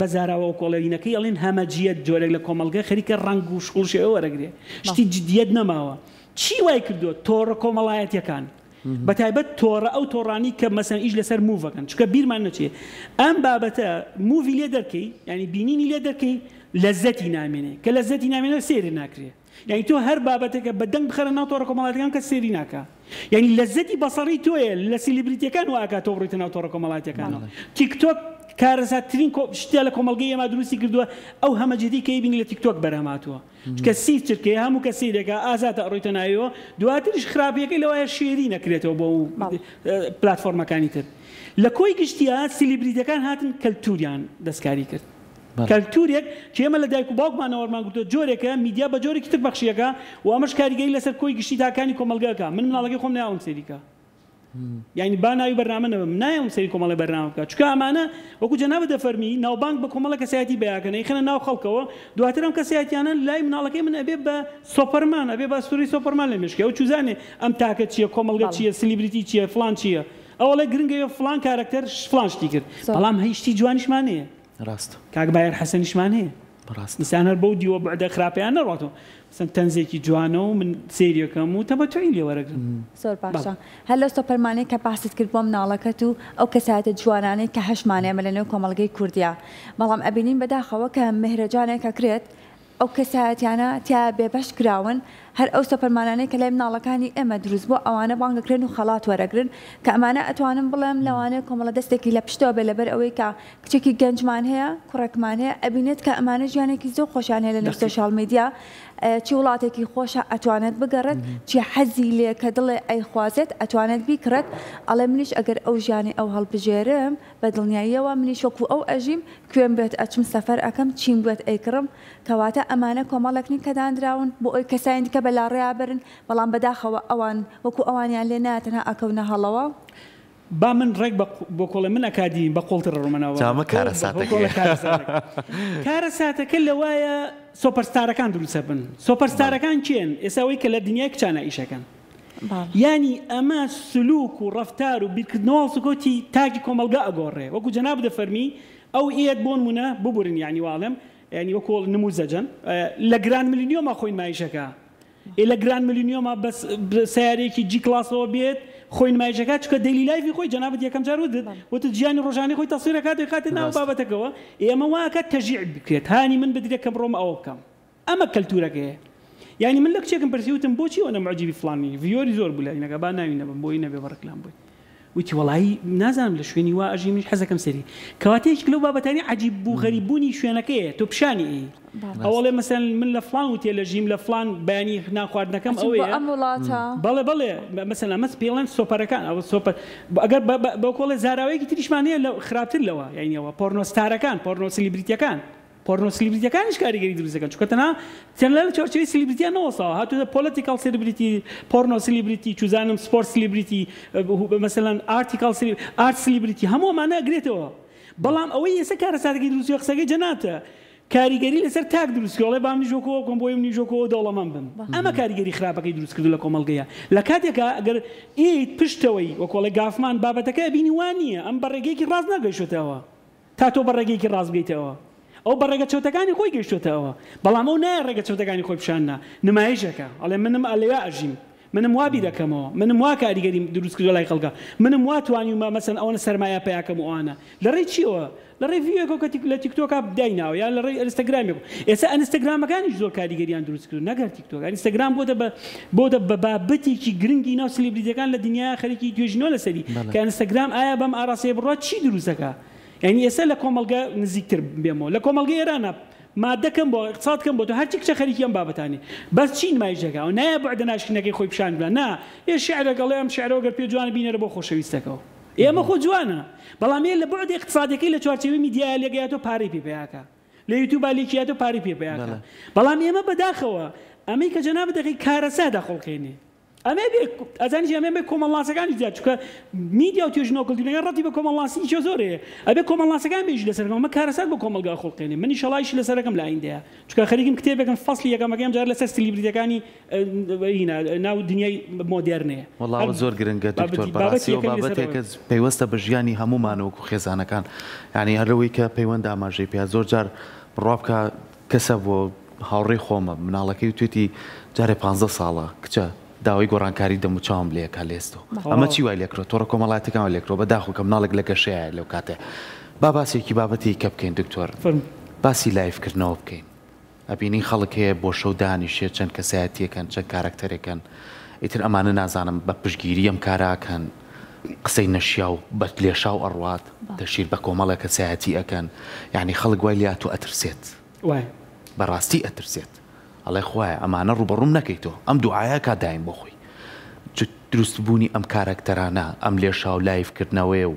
بەزاراوە کۆڵەوینەکەی ئەڵێن هەمەجیەت جۆرێک لە کۆمەڵگە خەریکە ڕنگ و شقوڵشێەوە وەرەگرێ شتی جدیەت نەماوە چی وای کردووە تۆڕە کۆمەڵایەتیەکان بەتایبەت تۆڕە ئەو تۆڕانی کە مەسەن ئیش لەسەر موڤەکەن چکە بیرمان نەچێ ئەم بابەتە موڤی لێ دەرکەی ینی بینینی لێ دەرکەی لەزەتی نامێنێ کە لەزەتی نامێنێ سێری ناکرێ یعنی تۆ هەر بابەتێکە بەدەنگ بخەرە ناو تۆڕە کۆمەڵایەتیەکان کە سێری ناکە یعنی لەزەتی بەسەڕی تۆیە لە سیلیبریتیەکان واکات تۆ بڕیتە ناو تۆڕە کۆمەڵایەتیەکانەوە تیکتۆک کارەساتترین شتێ لە کۆمەڵگەی ئێمە دروستی کردووە ئەو هەمەجددی کە بینی لە تیکتۆک بەرهەماتووە چکە سی چرکەیە هەموو کە سیرێکە ئازاتە ئەڕۆیتە ناویەوە دواتریش خراپیەکەی لەوایە شێری نەکرێتەوە بۆ پلاتفۆرمەکانی تر لە کۆی گشتیە سیلیبریتەکان هاتن کەلتوریان دەستکاری کرد کەلتورێک کە ئێمە لە دایک و باوکمانەوەمان گوتووە جۆرێکە میدیا بە جۆرێکی تر بەخشیەکە و ئەمەش کاریگەری لەسەر کۆی گشتی تاکانی کۆمەلگاکە من مناڵەکەی خۆم ناوم سەریکە یعنی با ناوی بەرنامە نەبم نایەم سەری کۆمەڵی بەرنامە بکات چکە ئەمانە وەکو جەنابە دەفەرمی ناوبانگ بە کۆمەڵە کەسایەتی بەیاکەنە خەنە ناو خەڵکەوە دواتر ئەم کەسایەتیانە لای مناڵەکەی من ئەبێ بە سۆپەرمان ئەبێ بە ئەستوری سۆپەرمان لە مێشکە ئەو چوزانێ ئەم تاکە چییە کۆمەڵگە چییە سلیبریتی چییە فلان چییە ئەوڵێ گرنگەوە فلان کارکتەر فلان شتی کرد بەڵام هیچی جوانیشمان هەیە
ڕاست
کاک بایر حەسەنیشمان هەیە دیسان هەر بەو دیوە بەعدە خراپیان نەڕاتەوە مثلا تەنزێکی جوانە و من سێریەکەم و تەمەتوعی لێ وەرەگرم
زۆر باشە هەر لە سۆپەرمانەی کە باست کرد بۆ مناڵەکەت و ئەو کەسایەتە جوانانەی کە هەشمانەیە لە نێو کۆمەڵگەی کوردیا بەڵام ئەبینین بەداخەوە کە مهرەجانێکە کرێت ئەو کەسایەتیانە تیا بێبەش کراون هەر ئەو سەپەرمانانەی کە لای مناڵەکانی ئێمە دروست بۆ ئەوانە بانگەکرێن و خەڵات وەرەگرن کە ئەمانە ئەتوانم بڵێم لەوانەیە کۆمەڵە دەستێکی لە پشتەوە بێ لەبەر ئەوەی کە کچێکی گەنجمان هەیە کوڕێکمان هەیە ئەبینێت کە ئەمانە ژیانێکی زۆر خۆشیان هەیە لە نێو سۆشیال میدیا چی وڵاتێکی خۆشە ئەتوانێت بگەڕێت چی حەزی لێ کە دڵێ ئەیخوازێت ئەتوانێت بیکرێت ئەڵێ منیش ئەگەر ئەو ژیانی ئەو هەڵبژێرم بە دڵنیاییەوە منیش وەکو ئەو ئەژیم کوێم بێت ئەچم سەفەر ئەەکەم چیم بێت ئەیکڕم کەواتە ئەمانە کۆمەڵێکنی کە دانراون بۆ ئەوی کەسانی دیکە بەلاڕێیا برن بەڵام بەداخەوە ئەوان وەکو ئەوانیان لێ ناتەنها ئەکەونە هەڵەوە
با من ڕێک بۆ کۆڵە من ئەکادی بە قۆڵتر ڕۆمەنەوە
جامە
کارەساتەکە لەوایە سۆپەرستارەکان دروستە بن سۆپەرستارەکان چێن ئێساوەی کە لە دنیای کچانە ئیشەکەن ینی ئەمە سلوک و ڕەفتار و بیرکردنەوە سکۆتی تاکی کۆمەلگا ئەگۆڕێ وەکو جەناب دەفەرمی ئەو ئێت بۆ نمونە ببورن یعنی واڵم ینی وەکو نموزەجەن لە گران ملیۆما خۆین مایشەکە لە گران ملیۆما بەس سیارێکی جی کلاسەوە بێت خۆی نمایشەکە چکە دەیلی لایفی خۆی جەنابەت یەکەم جار وتت ژیانی ڕۆژانەی خۆی تەسویرەکات خاتە ناو بابەتەکەوە ئێمە واکە تەژیع بکرێت هانی من بدرێت کە بڕۆم ئەوە بکەم ئەمە کەلتورەکەیە یعنی من لە کچێکم پرسیوتم بۆچی ئەوە نەمعجیبی فڵانی ڤیۆری زۆر بوو لەینەکە با ناوی نەبم بۆی نەبێ بەڕکلام بووی وتی وەڵایی نازانم لە شوێنی وا ئەژی منیش حەزەکەم سەری کەواتەیەک لەو بابەتانی عەجیب بوو غەریببوونی شوێنەکەیە تۆ پیشانی ئەوڵێ مەسەن من لە فڵان وتێ لە ژیم لە فڵان بەیانی ناخواردنەکەم ئەوەیە بەڵێ بەڵێ مەسەن ئەمە پێڵێن سۆپەرەکان ئەوە سۆپەر ئەگەر بە کۆڵێ زاراوەیەکی تریشمان هەیە لە خراپتر لەوە یعنیەوە پۆرنۆستارەکان پۆرنۆ سلیبریتیەکان پۆرنۆ سلیبریتیەکانیش کاریگەری دروستەکەن چونکە تەنها چەندە لە چۆرچەوەی سلیبریتیان نەوەساوە هاتووە پۆلیتیکال سلیبریتی پۆرنۆ سلیبریتی چوزانم سپۆرت سلیبریتی مەسەلەن ئارت سلیبریتی هەموو ئەمانە ئەگرێتەوە بەڵام ئەوەی ئێستا کارەساتێکی دروستی قسەکەی جەناتە کاریگەری لەسەر تاک دروست کردڵێ بام نیژۆکەوە کۆم بۆی نیژۆکەوە دەوڵەمەند بم ئەمە کاریگەری خراپەکەی دروست کردو لە کۆمەڵگەیە لە کاتێکە ئەگەر ئیت پشتەوەی وەکۆڵی گافمان بابەتەکە بینی وان نییە ئەم بەڕێگەیەکی ڕاست ناگەیشتەوە تا تۆ بەڕێگەیەکی ڕاست بگەیتەوە ئەو بەڕێگە چەوتەکانی خۆی گەیشتۆتەوە بەڵام ئەو نایە ڕێگە چەوتەکانی خۆی پیشاننا نمایشەکە ئەڵێ منم ئەلەوە ئەژیم منم وا بیرەکەمەوە منم وا کاریگەریم دروست کردو لای خەڵکە منم وا توانیمە مەسەن ئەوە سەرمایە پێیاکەم وانە لەڕێی چیەوە لەڕێی ڤیدیۆکە لە تیکتۆکە بدایناوە یان لەڕێی ئینستاگرامێک ئێستا ئینستاگرامەکانیش زۆر کاریگەریان دروست کردو نەگەر تیکتۆک ئینستاگرام بۆتە بە بابەتێکی گرنگی ناو سلیبریتەکان لە دنیای خەریکی توێژینەوە لەسەری کە ئینستاگرام ئایا بەم ئاراسەیە بڕات چی دروستەکە یعنی ئێستا لە کۆمەڵگە نزیکتر بێمەوە لە کۆمەڵگە ئێرانە مادەکەم بۆ اقتصادکەم بۆ تۆ هەرچی کچە خەریکی ئەم بابەتانی بەس چی نمایشەکە و نایە بەعدە ناشکینەکەی خۆی پیشان بڵێ نا ئێ شیعرەگەڵێ ئەم شیعرەوە گەر پێ جوانە بینێرە بۆ خۆشەویستەکەەوە ئێمە خۆ جوانە بەڵام لە بعد اقتصادەکەی لە چوارچێوەی میدیایە لێگەیاتۆ پارەی پێ پیاکە لە یوتیوب لێکیاتۆ پارەی پێ پیاکە بەڵام ئێمە بەداخەوە ئەمەی کە جەناب دەقی کارەسا داخۆڵکەینێ ئەمە ئەزانیش ئەمە بێ کۆمەڵاسەکانی زیاد چکە میدیا و توێژنەوە کەلتوریەکان ڕەتی بە کۆمەڵاسی چۆ زۆرەیە ئەبێ کۆمەڵاسەکان بێژ لەسەرەکەم ئەمە کارەسات بە کۆمەلگا خۆڵکەینێ منی شەڵایشی لەسەرەکەم لە ئایندەیە چکە خەریکم کتێبێکم فەسلی یەکەمەکەم جار لەسەر سلیبریتەکانی ناو دنیای مۆدێرنەیە
وەڵاوە زۆر گرنگە دکتۆر بەڕاستی و بابەتێکە پەیوەستە بە ژیانی هەمومانەوەکو خێزانەکان یعنی هەرەوەی کە پەیوەند ئاماژەی پێ زۆر جار ڕابکە کەسە بۆ هاوڕێی خۆمە مناڵەکەی توێتی جارێ 15 ساڵە کچە داوای گۆڕانکاری دەموچاوم لێکا لێستەوە ئەمە چی وای لێکرۆ تۆڕە کۆمەڵاتەکان لێکرۆ بەداخۆ کە مناڵێک لە گەشەیە لەو کاتێ با باسێکی بابەتی کە بکەین دکتۆر باسی لایفکردنەوە بکەین ئەبینی خەڵک هەیە بۆ شەو دانیشێ چەند کەسایەتیەکەن چەند کارکتەرێکن ئیتر ئەمانە نازانم بە پشتگیری ئەم کاراکەن قسەی نەشیا و بە لێشا و ئەڕوات دەشیر بە کۆمەڵە کەسایەتی ئەکەن یعنی خەڵک وای لات و ئەترسێت بەڕاستی ئەترسێت ئەڵێ خوایە ئەمانە ڕوبەڕوم نەکەیتەوە ئەم دوعاە کا دایم بۆ خۆی دروستبوونی ئەم کارکتەرانە ئەم لێشا و لایفکردنەوەی و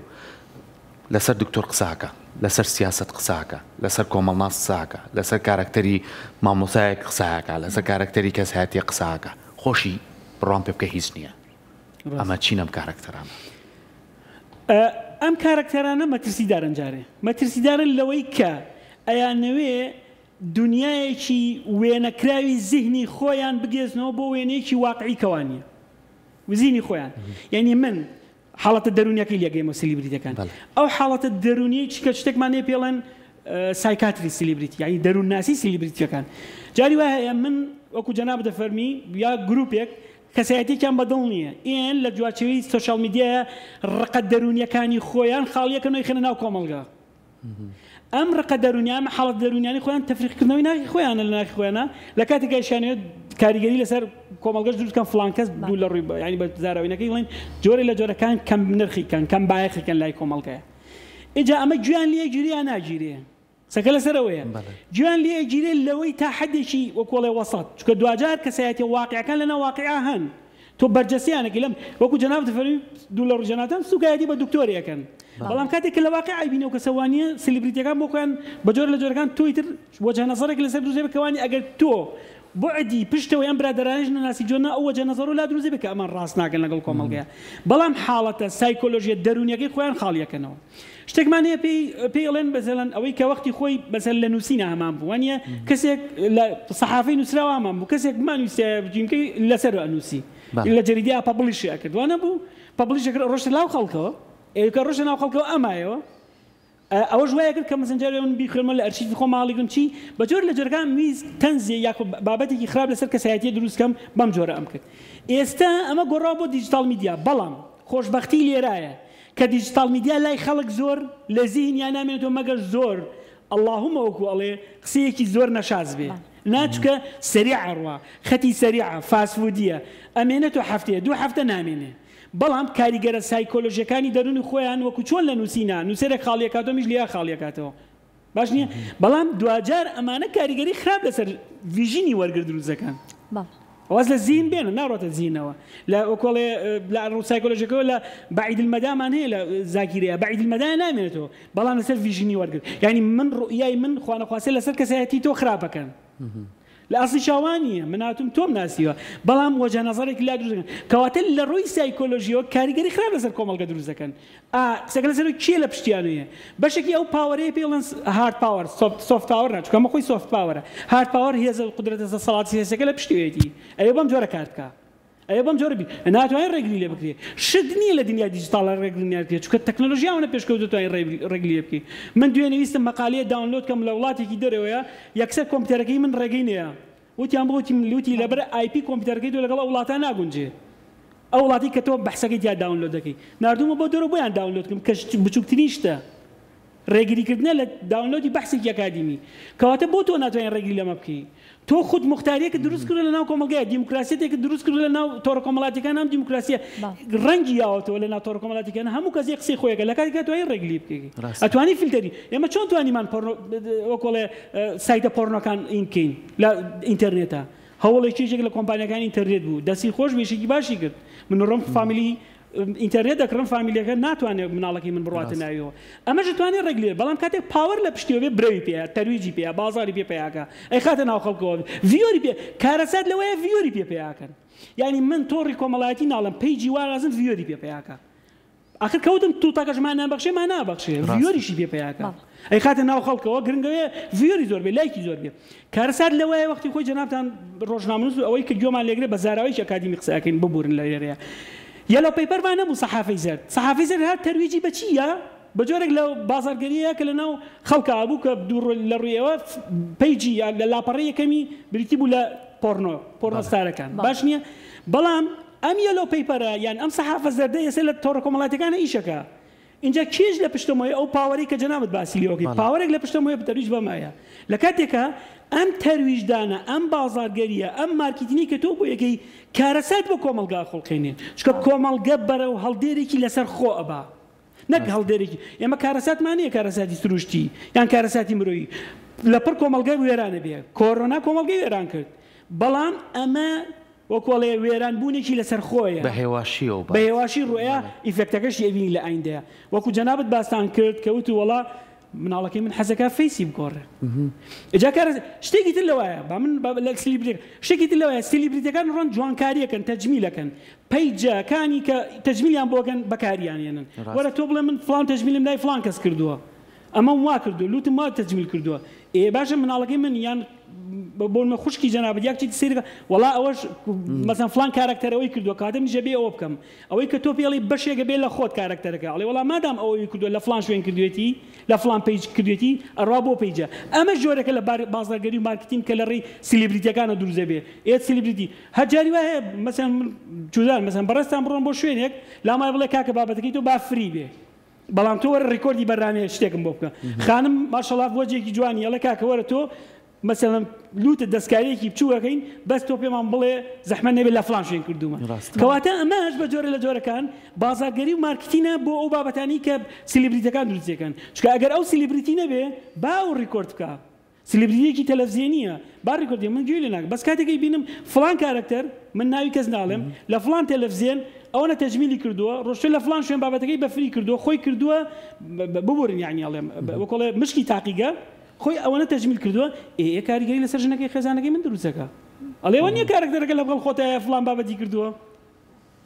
لەسەر دکتۆر قساکە لەسەر سیاست قساکە لەسەر کۆمەڵناس قساکە لەسەر کارکتەری مامۆسایەک قساکە لەسەر کارکتەری کەسایەتی قساکە خۆشی بڕوان پێ بکە هیچ نییە ئەمە چینەم کارکتەرانە
ئەم کارکتەرانە مەترسیدارن جارێ مەترسیدارن لەوەی کە ئەیانەوێ دنیایەکی وێنەکراوی زیهنی خۆیان بگێزنەوە بۆ وێنەیەکی واقعی کەوانیە وزینی خۆیان یعنی من حاڵەتە دەرونیەکەی لێگەیمە سلیبریتەکان ئەو حاڵەتە دەرونی چکە شتێکمانێ پێڵێن سایکاتری سلیبریتی یعنی دەروون ناسی سلیبریتیەکان جاری وایە من وەکو جەناب دەفەرمی یا گروپێک کەسایەتێکیان بەدڵ نییە ئێن لە جوارچەوەی سۆشیال میدیایە ڕقە دەرونیەکانی خۆیان خاڵیەکەنەوەی خێنە ناو کۆمەڵگا ئەم ڕقە دەرونیان حاڵەت دەرونیانی خۆیان تەفریقکردنەوەی ناخی خۆیانە لە ناخی خۆیانە لە کاتێکیشانێت کاریگەری لەسەر کۆمەڵگەش دروستکەن فڵان کەس دوو لە ڕووی ینی بە زاراوینەکەی بڵێن جۆرە لە جۆرەکان کەم نرخیکەن کەم بایەخیکەن لای کۆمەڵگەیە ئیجا ئەمە گویان لێ گیریان ناگیرێ سەکە لەسەرەوەیە گویان لێ گیرێ لەوەی تا حەدێکی وەکۆڵێ وەسەط چکە دوجار کەسایەتی واقعەکان لەناو واقعا هەن تۆ بەرجەسیانێکی لەم وەکو جەناب دەفەرمی دوو لە ڕژەناتان سوکایەتی بە دکتۆریەکەن بەڵام کاتێک کە لە واقعی بینێ و کەسەوانیە سلیبریتەکان بۆ خۆیان بە جۆر لە جۆرەکان تۆیتر وەجه نەزەرێک لەسەر دروزێ بکەوانی ئەگەر تۆ بعدی پشتەوە ئەم برادرانیش نەناسی جۆنا ئەو وەجه نەزەر و لا دروزێ بکە ئەمان ڕاست ناکەن لەگەڵ کۆمەڵگەیە بەڵام حاڵەتە سایکۆلۆژیە دەرونیەکەی خۆیان خاڵیەکەنەوە شتێکمان هەیە پێڵێن بەزەلەن ئەوەی کە وەختی خۆی بەسەر لە نووسینە هەمان بوو وانە کەسێک لە سەحافەی نووسراوە هەمان بوو کەسێک مانویستە بجینکەی لەسەر ئەنووسی لە جەریدە پەبلیشیا کردوانە بوو پەبلیشەکە ڕۆژتە لاو خەڵکەوە ئێکە ڕۆژە ناو خەڵکەوە ئەمایەوە ئەوەش وایە کرد کە مەسەنجارێ من بیخێمە لە ئەرشیفی خۆ ماڵیگرم چی بە جۆر لە جۆرەکان میز تەنزێ یا بابەتێکی خراپ لەسەر کەسایەتیە دروستکەم بەم جۆرە ئەم کرد ئێستا ئەمە گۆڕاوە بۆ دیجیتال میدیا بەڵام خۆشبەختی لێرایە کە دیجیتال میدیا لای خەڵک زۆر لە زیهنیان نامێنێتەوە مەگەر زۆر اللهم وەکو ئەڵێ قسەیەکی زۆر نەشاز بێ ناچکە سەریع ڕوا خەتی سەریعە فاسفودیە ئەمێنێتەوە هەفتەیە دوو هەفتە نامێنێ بەڵام کاریگەرە سایکۆلۆژیەکانی دەرونی خۆیان وەکو چۆن لە نووسینە نووسەرێک خاڵیەکاتەوە میش لیا خاڵیەکاتەوە باش نییە بەڵام دوجار ئەمانە کاریگەری خراپ لەسەر ڤیژنی وەرگر دروستەکان واز لە زیین بێنە ناڕۆتە زیینەوە لە وەکۆڵێ لە ڕوو سایکۆلۆژیەکەەوە لە بعید المەدامان هەیە لە زاگیرەیە بعید المەدا نامێنێتەوە بەڵام لەسەر ڤیژنی وەرگر یعنی من ڕوئیای من خوانەخواسێ لەسەر کەسایەتی تۆ خراپەکەن لە ئەسڵی شاوانیە من هاتووم تۆم ناسیوە بەڵام وەجه نەزەرێکی لا دروست دەکەن کەواتە لە ڕووی سایکۆلۆژیەوە کاریگەری خراپ لەسەر کۆمەڵگە دروست دەکەن قسەکە لەسەر کێ لە پشتیانەیە بەشێکی ئەو پاوەرەیە پێڵەن هارد پاوەر سۆفت پاوەر ناچکە ئەمە خۆی سۆفت پاوەرە هارد پاوەر هێزە قودرەتە دەسەڵاتی سیاسیەکە لە پشتیوێتی ئەوە بەم جۆرە کار بکە ئەوە بەم جۆرە ناتوانین ڕێگری لێ بکرێت شت نییە لە دنیای دیجیتاڵە ڕێگری ناکرێت چونکە تەکنۆلۆژیاوانە پێشکەوت دەتوانین ڕێگری لێ بکەیت من دوێ نویستم مەقالەیە داونلۆد کەم لە وڵاتێکی دەرەوەیە یەکسەر کۆمپیوتەرەکەی من ڕێگەی نییە وتیان بۆتی لوتی لەبەر IP کۆمپیوتەرەکەی تۆ لەگەڵ وڵاتە ناگونجێ ئەو وڵاتی کە تۆ بەحسەکەی تیا داونلۆد دەکەی نردومە بۆ دەرەوە بۆیان داونلۆد کەم کە بچووکترین شتە ڕێگریکردنە لە داونلۆدی بەحسێکی ئەکادیمی کەواتە بۆ تۆ ناتوانین ڕێگری لەمە بکەی تۆ خود مختاریەکە دروست کردو لە ناو کۆمەلگایە دیموکراسیەتێکە دروست کردو لە ناو تۆڕە کۆمەڵاتیەکان ئەم دیموکراسیە ڕەنگی یاوەتەوە لە ناو تۆڕە کۆمەڵاتیەکان هەموو کەسێک قسەی خۆیەکە لە کاتێکە توانین ڕێگری بکەی ئەتوانی فیلتەری ئێمە چۆن توانیمان وەکۆڵێ سایتە پۆرنۆکان ئینکەین لە ئینتەرنێتە هەوڵێکیشێک لە کۆمپانیەکانی ئینتەرنێت بوو دەستی خۆش وێشێکی باشی کرد من ڕۆم فامیلی ئینتەرنێت دەکڕم فامیلەکە ناتوانێت مناڵەکەی من بڕاتە ناویەوە ئەمەش توانێت ڕێگلێ بەڵام کاتێک پاوەر لە پشتیەوە بێ برەوی پێ تەرویجی پێ بازاری پێ پێیاکە ئەی خاتە ناو خەڵکەوە ڤیۆری پێ کارەسات لەوەیە ڤیۆری پێ پێیاکەن یعنی من تۆڕی کۆمەڵایەتی ناڵم پەیجی وارازم ڤیۆری پێ پێیاکە آخر کەوتم تووتەکەشمان نابەخشێ مان نابەخشێ ڤیۆریشی پێ پێیاکە ئەی خاتە ناو خەڵکەوە گرنگەوەیە ڤیۆری زۆر بێ لایکی زۆر بێ کارەسات لەوەیە وەختی خۆی جەنابتان ڕۆژنامەنووس ئەوەی کە گوێمان لێگرێ بە زاراوەیەکی ئەکادیمی قسەکەین ببورن لە لێرەیە یەلۆ پەیپەر نەبوو سەحافەی زەرد هەر تەرویجی بە چییە بە جۆرێک لە بازارگەریەیە کە لە ناو خەڵکە بوو کە دوور لە ڕوویەوە پەیجی لە لاپەڕی یەکەمی بریتی بوو لە پۆرنۆستارەکان باش نییە بەڵام ئەم یەلۆ پەیپەرە یان ئەم سەحافە زەردە ئێستا لە تۆڕە کۆمەڵاتیەکانە ئیشەکە اینجا کێش لە پشتەوەی ئەو پاوەڕی کە جەنابەت باسی لێوەکەی پاوەرێک لە پشتەوەی بتەرویج بەمایە لە کاتێکە ئەم تەرویجدانە ئەم بازارگەریە ئەم مارکتینی کە تۆ بۆ یەکەی کارەسات بۆ کۆمەلگا خۆڵقێنێن چکە کۆمەلگە بەرەو هەڵدێرێکی لەسەر خۆ ئەبا نەک هەڵدێرێکی ئێمە کارەساتمانەیە کارەساتی سروشتی یان کارەساتی مرۆیی لەپڕ کۆمەلگای وێرانە بێ کۆڕۆنا کۆمەلگای وێران کرد بەڵام ئەمە وەکۆڵێ وێرانبوونێکی لەسەر خۆیە
بە هێواشیەوە
بە هێواشی ڕۆیە ئیفێکتەکەشی ئەبینی لە ئایندەیە وەکو جەنابەت باستان کرد کەوتو وەڵا مناڵەکەی من حەزەکە فەیسی بگۆڕێ ئجا کار شتێکی تر لەوایە با من لە سلیبریت شتێکی تر لەوایە سلیبریتەکان ڕۆن جوانکاریەکەن تەجمیلەکەن پەیجەکانی کە تەجمیلیان بۆکەن بەکاریانێنن وەرە تۆ بڵێ من فڵان تەجمیلم لای فڵان کەس کردووە ئەمە وا کردو لوتم وا تەجمیل کردووە باشە مناڵەکەی من یان بۆنمە خوشکی جەنابەت یەکچی سێرەکە وەڵا ئەوەش مەسەن فڵان کارکتەرەوەی کردووە کاتەم نیژە بێ ئەوە بکەم ئەوەی کە تۆ پێڵی بەشێکە بێ لە خۆت کارکتەرەکە ئەڵێ وەڵا مادام ئەوەی کردووە لە فڵان شوێن کردوێتی لە فڵان پەیج کردوێتی ئەڕوا بۆ پەیجە ئەمە جۆرەکە لە بازارگەری و مارکتینگ کە لە ڕێی سلیبریتیەکانە دروزە بێ ئێت سلیبریتی هەرجاری وایە مەسەن جودان مەسەن بەڕێستان بڕۆن بۆ شوێنێک لامای بڵێ کاکە بابەتەکەی تۆ با فری بێ بەڵام تۆ وەرە ڕیکۆردی بەرنامەیە شتێکم بۆ بکە خانم ماشەڵڵا بۆجێکی جوانی ئەڵێ کاکە وەرە تۆ مثلا لوتە دەستکاریەکی بچووەکەین بەس تۆ پێمان بڵێ زەحمە نەبێت لە فڵان شوێن کردومە کەواتە ئەمەش بە جۆرە لە جۆرەکان بازارگەری و مارکتینە بۆ ئەو بابەتانی کە سلیبریتەکان دروستەکەن چکە ئەگەر ئەو سلیبریتی نەبێ با ئەو ڕیکۆرد بکە سلیبریتیەکی تەلەڤیزیۆنیە با ڕیکۆردی من گوێ لێ ناکەم بەس کاتێکی بینم فڵان کارکتەر من ناوی کەس ناڵێم لە فڵان تەلەڤیزیۆن ئەوە تەجمیلی کردووە ڕۆژتە لە فڵان شوێن بابەتەکەی بەفری کردووە خۆی کردووە ببورن یعنی ئەڵێم وەکۆڵێ مشکی تاقیگە خۆی ئەوەنە تەجمیل کردووە ئێ کاریگەری لەسەر ژنەکەی خێزانەکەی من دروستەکە ئەڵێ وە نییە کارکتەرەکە لە بەڵ خۆتایە فڵان بابەتی کردووە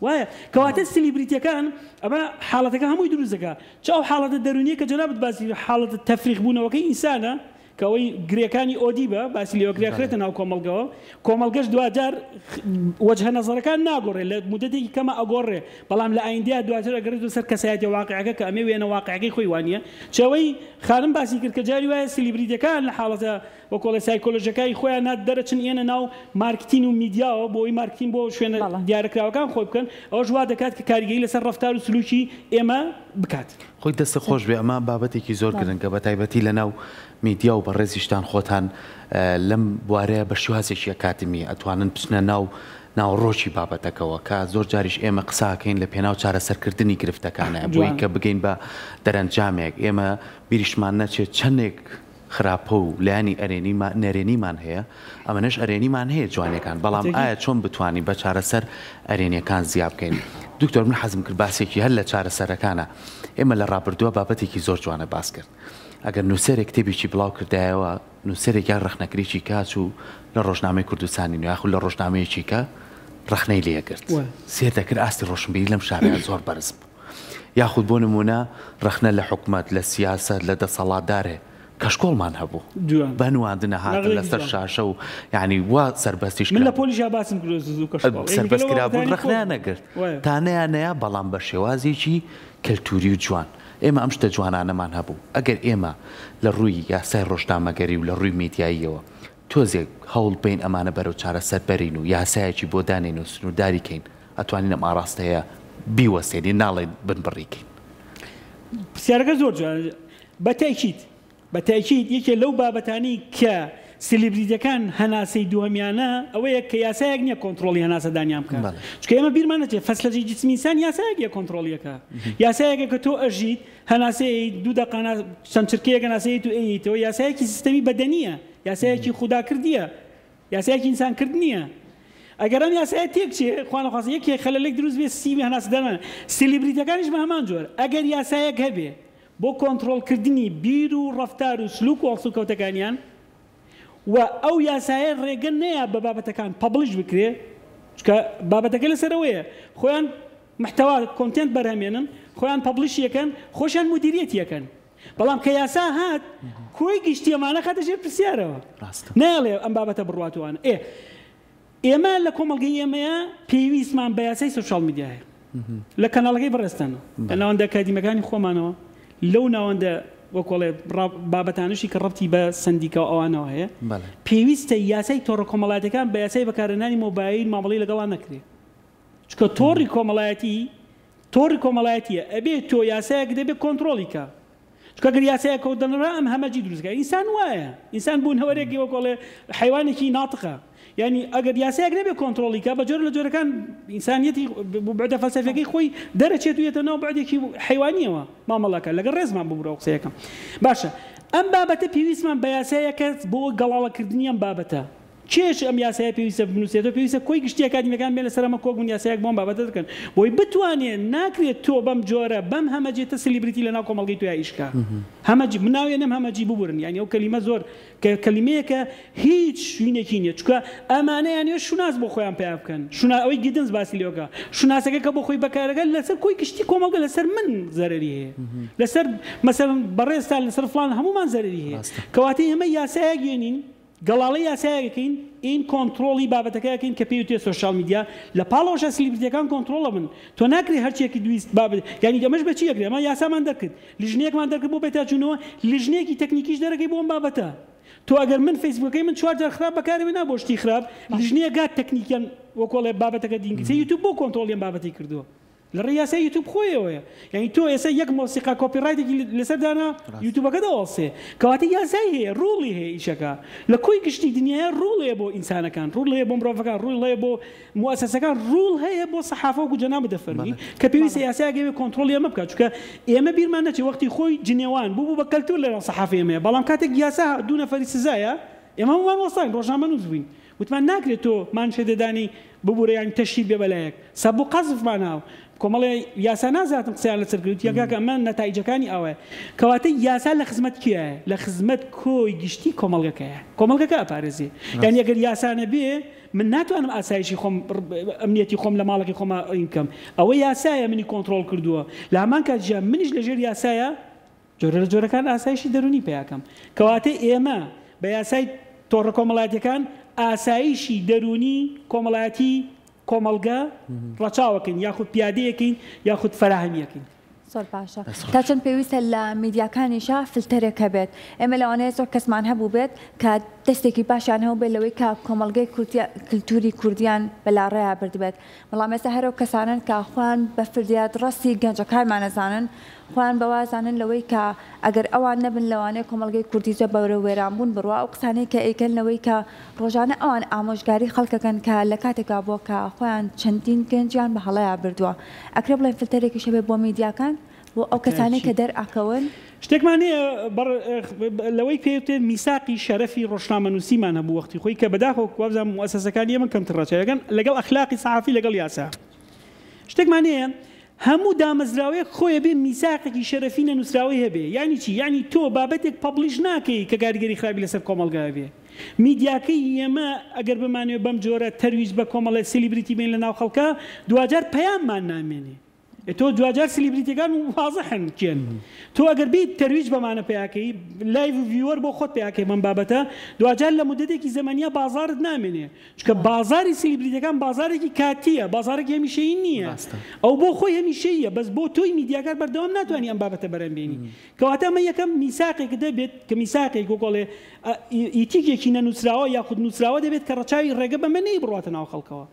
وایە کەواتە سلیبریتیەکان ئەمە حاڵەتەکە هەمووی دروستەکە چ ئەو حاڵەتە دەرونیە کە جەنابەت باسی حاڵەتە تەفریق بوونەوەکەی ئینسانە کە ئەوەی گرێکانی ئۆدی بە باسی لێوەکرێتە ناو کۆمەلگەوە کۆمەلگەش دوجار وەجهە نەزەرەکان ناگۆڕێ لە مودەتێکی کەمە ئەگۆڕێ بەڵام لە ئایندەیە دواتر ئەگەرێت سەر کەسایەتی واقعەکە کە ئەمێ وێنە واقعەکەی خۆی وانە چەوەی خانم باسی کرد کە جاری وایە سلیبریتەکان لە حاڵەتە وەکۆڵی سایکۆلۆژیەکەی خۆیان نات دەرەچن ئێنە ناو مارکتین و میدیاوە بۆی مارکتین بۆ شوێنە دیارەکراوەکان خۆی بکەن ئەوەش وا دەکات کە کاریگەری لەسەر ڕەفتار و سلوکی ئێمە بکات
خۆی دەستە خۆش بێ ئەمە بابەتێکی زۆر گرنگە بە تایبەتی لە ناو میدیا و بەڕێزیشتان خۆتان لەم بوارەیە بە شێوازێکی ئەکاتمی ئەتوانن بچنە ناوڕۆکی بابەتەکەەوە کە زۆر جاریش ئێمە قساکەین لە پێناو چارەسەرکردنی گرفتەکانە بۆی کە بگەین بە دەرەنجامێک ئێمە بیریشمان نەچێت چەندێک خراپە و لایانی نەرێنیمان هەیە ئەمەش ئەرێنیمان هەیە جوانەکان بەڵام ئایا چۆن بتوانین بە چارەسەر ئەرێنیەکان زیاد بکەین دکتۆر من حەزم کرد باسێکی هەر لە چارەسەرەکانە ئێمە لە ڕابردووە بابەتێکی زۆر جوانە باس کرد ئەگەر نووسەرێک کتێبێکی بڵاو کردایەوە نووسەرێکیان ڕخنەکرێکی کات و لە ڕۆژنامەی کوردستانی نوێ لە ڕۆژنامەیەکی کە ڕخنەی لێگرت سێر دەکرد ئاستی ڕۆشنبیری لەم شارەیە زۆر بەرز بوو یاخود بۆ نمونە ڕخنە لە حکومەت لە سیاسەت لە دەسەڵاتدارێ کەشکۆڵمان هەبوو بەنواندنە هاتن لەسەر شاشە و یعنی وا سەربەستیش
من لە پۆلیژیا باسم
سەربەستکرا بوون ڕخنیان نەگرت تانەیانەیە بەڵام بە شێوازێکی کەلتوری و جوان ئێمە ئەم شتە جوانانەمان هەبوو ئەگەر ئێمە لە ڕووی یاسای ڕۆژنامەگەری و لە ڕووی میدیاییەوە تۆزێک هەوڵ بین ئەمانە بەرەو چارەسەر بەرین و یاسایەکی بۆ دانین و سنوورداریکەین ئەتوانین ئەم ئاڕاستەیە بیوەسێنی ناڵێن بنبڕیکەین
پرسیارەکە زۆر جوانە بەتاکید یەکێ لەو بابەتانی کە سلیبریتەکان هەناسەی دووەمیانە ئەوەیە کە یاسایەک نییە کۆنتترۆلی هەناسەدانیان بکات چکە ئێمە بیرمان نەچێت فەسلەجی جسمیسان یاسایەکە کۆنتترۆلیەکە یاسایەکە کە تۆ ئەژیت هەناسەی دوو دقانە چەند چرکەیەکە ناسەیت و ئەیتەوە یاسایەکی سیستەمی بەدەنیە یاسایەکی خوداکردیە یاسایەکی ئینسانکرد نییە ئەگەر ئەم یاسایە تێکچێ خوانەخواست یەکێک خەلەلێک دروست بێ سیمی هەناسەدانمان سلیبریتەکانیش بە هەمان جۆر ئەگەر یاسایەک هەبێ بۆ کۆنتترۆلکردنی بیر و ڕەفتار و سلوک و ئەڵسوکەوتەکانیان و ئەو یاسایە ڕێگە نەیە بە بابەتەکان پەبلیش بکرێ چکە بابەتەکە لەسەرەوەیە خۆیان محتەوا کۆنتێنت بەرهەمێنن خۆیان پەبلیش یەکەن خۆشیان مدیریەت یەکەن بەڵام کە یاسا هات کۆی گشتی ئەمانە خاتەژێر پرسیارەوە ناڵێ ئەم بابەتە بڕواتوانە ئێمە لە کۆمەڵگەی ئێمەیە پێویستمان بە یاسای سوشال میدیایە لە کەناڵەکەی بەڕێستانەوە لە ناوەندە ئەکادیمەکانی خۆمانەوە لەو ناوەندە وەکۆڵێ بابەتانشی کە ڕەبتی بە سندیکا و ئەوانەوە هەیە پێویستە یاسای تۆڕە کۆمەڵایەتەکان بە یاسای بەکارهێنانی مۆبایل مامەڵەی لەگەڵان نەکرێت چکە تۆڕی کۆمەڵایەتیە ئەبێ تۆ یاسایەک دەبێت کۆنتترۆلیکە چکە گەر یاسایەکە دەنرا ئەم هەمەجی دروستکە ئینسان وایە ئینسان بوون هەوەرێکی وەکۆڵێ حیوانێکی ناتقە یعنی ئەگەر یاسایەک نەبێت کۆنتترۆلیکە بە جۆر لە جۆرەکان ئینسانیەتی بەعدە فەلسەفەکەی خۆی دەرەچێت و یێتەنەوە بەعدێکی حیوانیەوە مامەڵەکە لەگەڵ ڕێزمان ببوورە قسەیەکەم باشە ئەم بابەتە پێویستمان بە یاسایەکە بۆ گەڵاوەکردنی ئەم بابەتە چێش ئەم یاسایە پێویستە بنووسێتەوە پێویستە کۆی گشتی ئەکادیمیەکان بێ لەسەرمە کۆبوون یاسایەک بۆم بابەتە دەکەن بۆی بتوانێت ناکرێت تۆ بەم جۆرە بەم هەمەجێتە سلیبریتی لەناو کۆمەڵگەی توی ئیشکا هەمەجی مناوێنم هەمەجی ببورن یعنی ئەو کەلیمە زۆر کە کەلیمەیەکە هیچ شوینێکی نییە چکە ئەمانەیانێ شوناس بۆ خۆیان پێ بکەن ئەوەی گیدنس باسی لێوەکە شوناسەکە کە بۆ خۆی بەکارەکەن لەسەر کۆی گشتی کۆمەڵگە لەسەر من زەرری هەیە لەسەر مەسەڵەن بەڕێستان لەسەر فڵان هەمومان زەرری هەیە کەواتەی ئێمە یاسایەک گێنین گەڵاڵی یاسایەکەین این کۆنتترۆلی بابەتەکەیەکەین کە پێوتێ سوشال میدیا لە پاڵەوەشە سلیبریتەکان کۆنتترۆڵە من تۆ ناکری هەرچێکی دویست بابەت یعنی ئەمەش بەچی یەکرێ ئەمە یاسامان دەکرد لیژنەیەکمان دەکرد بۆ بێتاچوونەوە لیژنەیەکی تەکنیکیش دەرەکەی بۆ ئەم بابەتە تۆ ئەگەر من فیسبوکەکەی من 4 جار خراپ بەکارێنا بۆ شتی خراپ لیژنەیە گات تەکنیکیان وەکۆڵێ بابەتەکە دینگسە یوتیوب بۆ کۆنتترۆلیان بابەتی کردووە لە ڕێیاسای یوتیوب خۆیەوەیە یعنی تۆ ئێستا یەک مۆسیقا کۆپیڕایتێکی لەسەر دانا یوتیوبەکە دەوەڵسێ کەواتە یاسای هەیە ڕوڵی هەیە ئیشەکە لە کۆی گشتی دنیاە ڕوڵەیە بۆ ئینسانەکان ڕوڵ هەیە بۆ مرۆڤەکان ڕوڵ هەیە بۆ موسسەکان ڕوڵ هەیە بۆ سەحافە و جەناب دەفەرمی کە پێویستە یاسایەکە بێ کۆنتترۆلی ئەمە بکات چکە ئێمە بیرمان نەچێ وەختی خۆی جنێوان بوو بە کەلتور لەناو سەحافە ئێمەیە بەڵام کاتێک یاسا دوو نەفەری سزایە ئێمە هەمووان وەستاین ڕۆژنامە نووس بووین وتمان ناکرێت تۆ مانشێ دەدانی ببوورە یانی تەشیر بێ بەلایەک سەب و قەزفمان هاو کۆمەڵێ یاسا نازاتم قسەیان لەسەر کردووت یەکاکە ئەمە نەتایجەکانی ئەوەیە کەواتە یاسا لە خزمەت کیایە لە خزمەت کۆی گشتی کۆمەڵگەکەیە کۆمەڵگەکە ئەپارێزێ یعنی ئەگەر یاسانە بێ من ناتوانم ئاسایشی خۆم ئەمنیەتی خۆم لە ماڵێکی خۆم ئینکەم ئەوە یاسایە منی کۆنتترۆل کردووە لە هەمان کاتژە منیش لەژێر یاسایە جۆرە لە جۆرەکان ئاسایشی دەرونی پێیاکەم کەواتە ئێمە بە یاسای تۆڕە کۆمەڵایەتیەکان ئاسایشی دەرونی کۆمەڵایەتی کۆمەڵگە ڕەچاوەکەین یاخود پیادەیەکەین یاخود فەراهەمیەکەین
زۆر باشە تا چەند پێویستە لە میدیاکانیشە فلتەرێکە بێت ئێمە لەوانەیە زۆر کەسمان هەبوو بێت کە دەستێکی باشیان هەبوو بێت لەوەی کە کۆمەڵگەی کللتوری کوردیان بەلاڕێیا بردبێت بەڵام ئێستا هەرو کەسانن کە خوان بە فردیات ڕاستی گەنجەکانمان نەزانن خوان بەوازانن لەوەی کە ئەگەر ئەوان نەبن لەوانەیە کۆمەڵگەی کوردی زۆر بەورە وێرانبوون بڕوا ئەو قسانەی کە ئەیکەن لەوەی کە ڕۆژانە ئەوان ئامۆژگاری خەڵکەکەن کە لە کاتێکا بۆ کە خۆیان چەندین گەنجیان بە هەڵەیە بردووە ئەکرێ بڵێن فلتەرێکی شەبێ بۆ میدیاکان بۆ ئەو کەسانەی کە دەرئەکەون
شتێکمان هەیە لەوەی پێوتێن میساقی شەرەفی ڕۆژنامەنووسیمان هەبوو وەختی خۆی کە بەداخەوە وابزانام موسسەکانی ئێمە کەمتر ڕاچەکەن لەگەڵ ئەخلاقی سەحافی لەگەڵ یاسا شتێکمان هەیە هەموو دامەزراوەیەک خۆی بێ میساقێکی شەرەفی نەنووسراوی هەبێ. یعنی چی؟ یعنی تۆ بابەتێک پەبلیش ناکەی کە کاریگەری خراپی لەسەر کۆمەڵگا بێ. میدیاکەی ئێمە ئەگەر بمانوێت بەم جۆرە تەرویج بە کۆمەڵە سلیبریتی بین لە ناو خەڵکە دوجار پەیاممان نامێنێ. تۆ دوجار سلیبریتەکان واضحن کێن. تۆ ئەگەر بیت تەرویج بەمانە پێیاکەی لایڤ ڤیوەر بۆ خۆت پێیاکەی بەم بابەتە دوجار لە مدەتێکی زەمانیە بازارت نامێنێ. چونکە بازاری سلیبریتەکان بازارێکی کاتیە، بازارێکی هەمیشەیی نییە. ئەو بۆ خۆی هەمیشەیە، بەس بۆ تۆی میدیاکار بەردەوام ناتوانانی ئەم بابەتە بەرەمبێنی. کەواتە ئەمە یەکەم میساقێک دەبێت کە میساقێک گۆڵێ ئیتیکێکی نەنووسراوە یاخود نووسراوە دەبێت کە ڕەچاوی ڕێگە بەمە نەی بڕاتە ناو خەڵکەوە.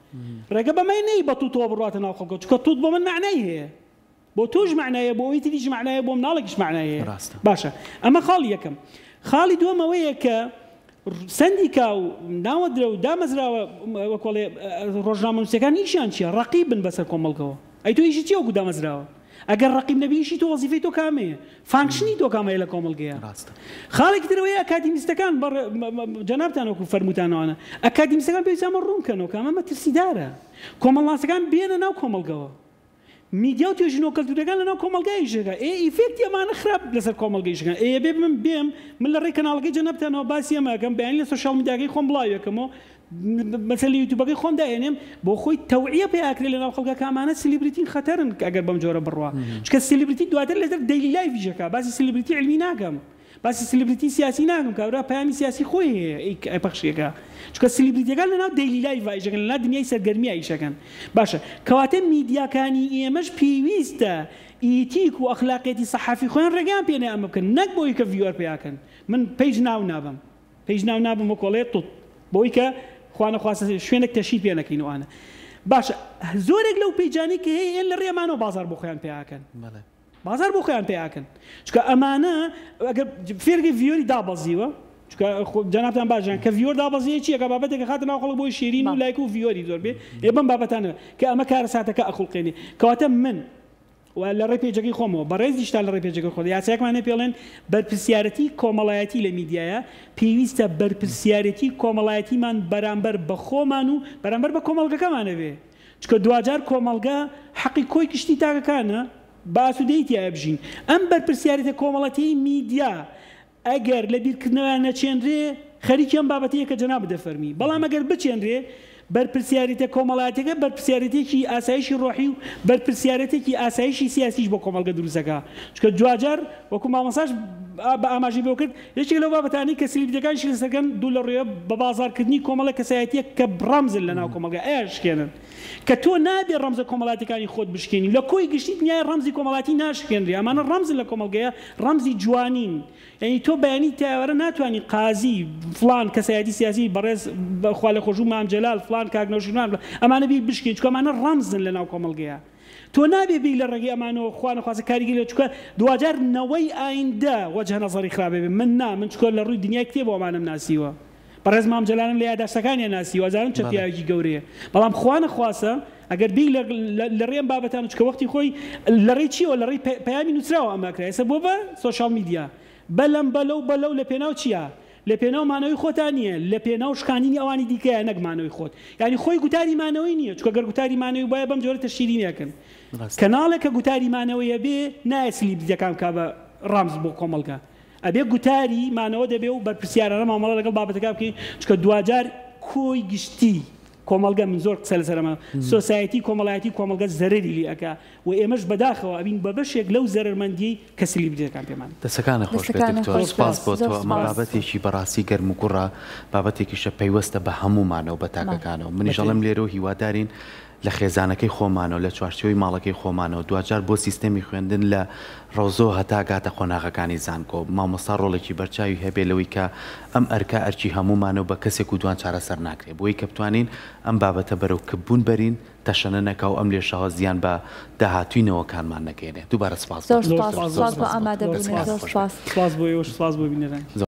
ڕێگە بەمە نەی بە تووتەوە بڕاتە ناو خەڵکەوە، چونکە تووت بۆ من معنای هەیە. بۆ تۆش معنایە، بۆ ئەوی تریش معنایە، بۆ مناڵێکیش معنایە. باشە، ئەمە خاڵی یەکەم. خاڵی دووەمەوەیە کە سندیکا و ناوەدرە و دامەزراوە وەکڵێ ڕۆژنامە نووسەکان ئیشیان چییە؟ ڕەقیبن بەسەر کۆمەڵگەوە. ئەی تۆ ئیشی چی وەکو دامەزراوە؟ ئەگەر ڕەقیب نەبی ئیشی تۆ وەزیفەی تۆ کامەیە؟ فانکشنی تۆ کامەیە لە کۆمەڵگەیە؟ خاڵێکی ترەوەیە ئەکادیمیستەکان جەنابتان وەکو فەرمووتانەوەنە ئەکادیمیستەکان پێویستە ئەمە ڕوونکەنەوە کە ئەمە مەترسیدارە. کۆمەڵناسەکان بێنە ناو کۆمەڵگەوە. میدیا و توێژینەوە کەلتورەکان لەناو کۆمەڵگایشەکە ئیفێکتی ئەمانە خراپ لەسەر کۆمەڵگەیشەکان. بێ من بێم من لە ڕێی کەناڵەکەی جەنابتانەوە باسی ئەمەکەم بەیانی لە سۆشیال میدیاکەی خۆم بڵاویەکەمەوە مەسەلەی یوتیوبەکەی خۆم داهێنێم بۆ خۆی تەوعیە پێیاکرێ لەناو خەڵکە کە ئەمانە سلیبریتین خەتەرن ئەگەر بەم جۆرە بڕوا. چونکە سلیبریتی دواتر لەسەر دەیلی لایڤیشەکە باسی سلیبریتی علمی ناکەم، باسی سلیبریتی سیاسی ناکەم کابرا پەیامی سیاسی خۆی هەیە پەخشیەکە. چونکە سلیبریتیەکان لەناو دەیلی لایڤ ئایشەکەن، لەناو دنیای سەرگەرمی ئایشەکەن. باشە، کەواتە میدیاکانی ئێمەش پێویستە ئیتیک و ئەخلاقیەتی سەحافی خۆیان ڕێگەیان پێ ئەمە بکەن، نەک بۆی کە ڤیوەر پێیاکەن. من پێیج ناو نابم، پێیج ناو نابم وەکۆڵێ تووت بۆی کە خوانە خواستە شوێنێک تەشیر پێ نەکەینەوەوانە. باشە، زۆرێک لەو پەیجانی کە هەیە لە ڕێمانەوە بازار بۆ خۆیان پێیاکەن. بازار بۆ خۆیان پێیاکەن. چونکە ئەمانە ئەگەر فێرگی ڤیوەری دابەزیوە، چونکە جەنابتان باشیان کە ڤیوەر دابەزیە چیە کە بابەتێکە خاتە ناو خەڵک بۆی شیرین و لایک و ڤیوەری زۆر بێ بەم بابەتانە کە ئەمە کارە ساتەکە ئەخڵقێنێ. کەواتە من لە ڕێی پێجەکەی خۆمەوە بەڕێزیشتان لە ڕێی پێجەکەی خۆ یاسایەکمانە پێڵێن بەرپرسیارەتی کۆمەڵایەتی لە میدیایە پێویستە بەرپرسیارەتی کۆمەڵایەتیمان بەرامبەر بە خۆمان و بەرامبەر بە کۆمەڵگەکەمانە بێ. چونکە دوجار کۆمەڵگە حەقی کۆی کشتی تاکەکانە باسوودەیەتی بژین. ئەم بەرپرسیارەتە کۆمەڵەتی میدیا ئەگەر لە بیرکردنەوە نەچێنرێ خەریکی ئەم بابەتەیە کە جەناب دەفەرمی، بەڵام ئەگەر بچێنرێ بەرپرسیارەتە کۆمەڵایەتەکە بەرپرسیارەتێکی ئاسایشی ڕۆحی و بەرپرسیارەتێکی ئاسایشی سیاسیش بۆ کۆمەڵگە دروستەکە. چونکە دوجار وەکو مامۆساش بە ئاماژی بۆ کرد یەکێک لەو بابەتانی کە سلیبریەکانشی لەسەرکەن دوو لە ڕێیە بە بازارکردنی کۆمەڵە کەسایەتیە کە ڕەمزن لە ناو کۆمەڵگە ئەشکێنن کە تۆ نابێ ڕەمزە کۆمەڵاتەکانی خۆت بشکێنی لە کۆی گشتی دنیای ڕەمزی کۆمەڵاتی ناشکێنری. ئەمانە ڕەمزن لە کۆمەڵگەیە، ڕەمزی جوانین. یعنی تۆ بەیانی تاوەرە ناتوانانی قازی فلان کەسایەتی سیاسی بەڕێز بەخوا لە خۆشوو مام جەلال فلان کاکنەوشیمان ئەمانە بیر بشکێن چونکە ئەمانە ڕەمزن لە ناو کۆمەڵگەیە. تۆ نابێ بی لە ڕێگەی ئەمانەوە خوا نەخوازە کاریگەری لێ چونکە دوجار نەوەی ئایندە وەجه نەزەری خراپێ بێ. من من چونکە لە ڕووی دنیای کتێبەوە ئەمانەم ناسیوە، بەڕێز مام جەلالم لە یادداشتەکانیان ناسیوە، ئەزانم چە پیاوێکی گەورەیە. بەڵام خوا نەخواسە ئەگەر بی لە ڕێم بابەتان چکە وەختی خۆی لە ڕێی چیەوە لە ڕێی پەیامی نووسراوە ئەمەکرا ئێستا بۆ بە سۆشیال میدیا بەلەم بەلەو لە پێناو چییە؟ لە پێناو مانەوەی خۆتان نییە، لە پێناو شکانینی ئەوانی دیکەیە نەک مانەوەی خۆت. یعنی خۆی گوتاری مانەوەی نییە، چونکە گەر گوتاری مانەوەی وایە بەم جۆرە تەشیری نەکەن. کەناڵێکە گوتاری مانەوەیە بێ نایە سلیبریەکان کا بە ڕەمز بۆ کۆمەڵگە. ئەبێ گوتاری مانەوە دەبێ و بەرپرسیارانە مامەڵە لەگەڵ بابەتەکە بکەین چونکە دوجار کۆی گشتی کۆمەڵگە من زۆر قسە لەسەرەمە سۆسایەتی کۆمەڵایەتی کۆمەڵگە زەرری لێ ئەکا و ئێمەش بەداخەوە ئەبین بە بەشێک لەو زەرمەندی کە سلیبریەکان پێمان.
دەسەکانە خۆش بێت سپاس بۆ تۆ. ئەمە بابەتێکی بەڕاستی گەرم و کوڕە، بابەتێکیشە پەیوەستە بە هەمومانەوە بە تاکەکانەوە. منیش دەڵێم لێرە هیوادارین لە خێزانەکەی خۆمانەوە لە چوارچێوەی ماڵەکەی خۆمانەوە دوجار بۆ سیستەمی خوێندن لە ڕۆزۆ هەتا گاتە قۆناغەکانی زانکۆ مامۆستا ڕۆڵێکی بەرچاوی هەبێ لەوەی کە ئەم ئەرکە ئەرچی هەمومانەوە بە کەسێک و دوان چارەسەر ناکرێت بۆی کە بتوانین ئەم بابەتە بەرەو کبوون بەرین تەشەنە نەکا و ئەم لێشەوە زیان بە داهاتووینەوەکانمان نەکەێنێت. دووبارە سپاس
بۆ ئامادەبوونەوە.
سپاس بۆ ئێوەش، سپاس بۆ بینەران.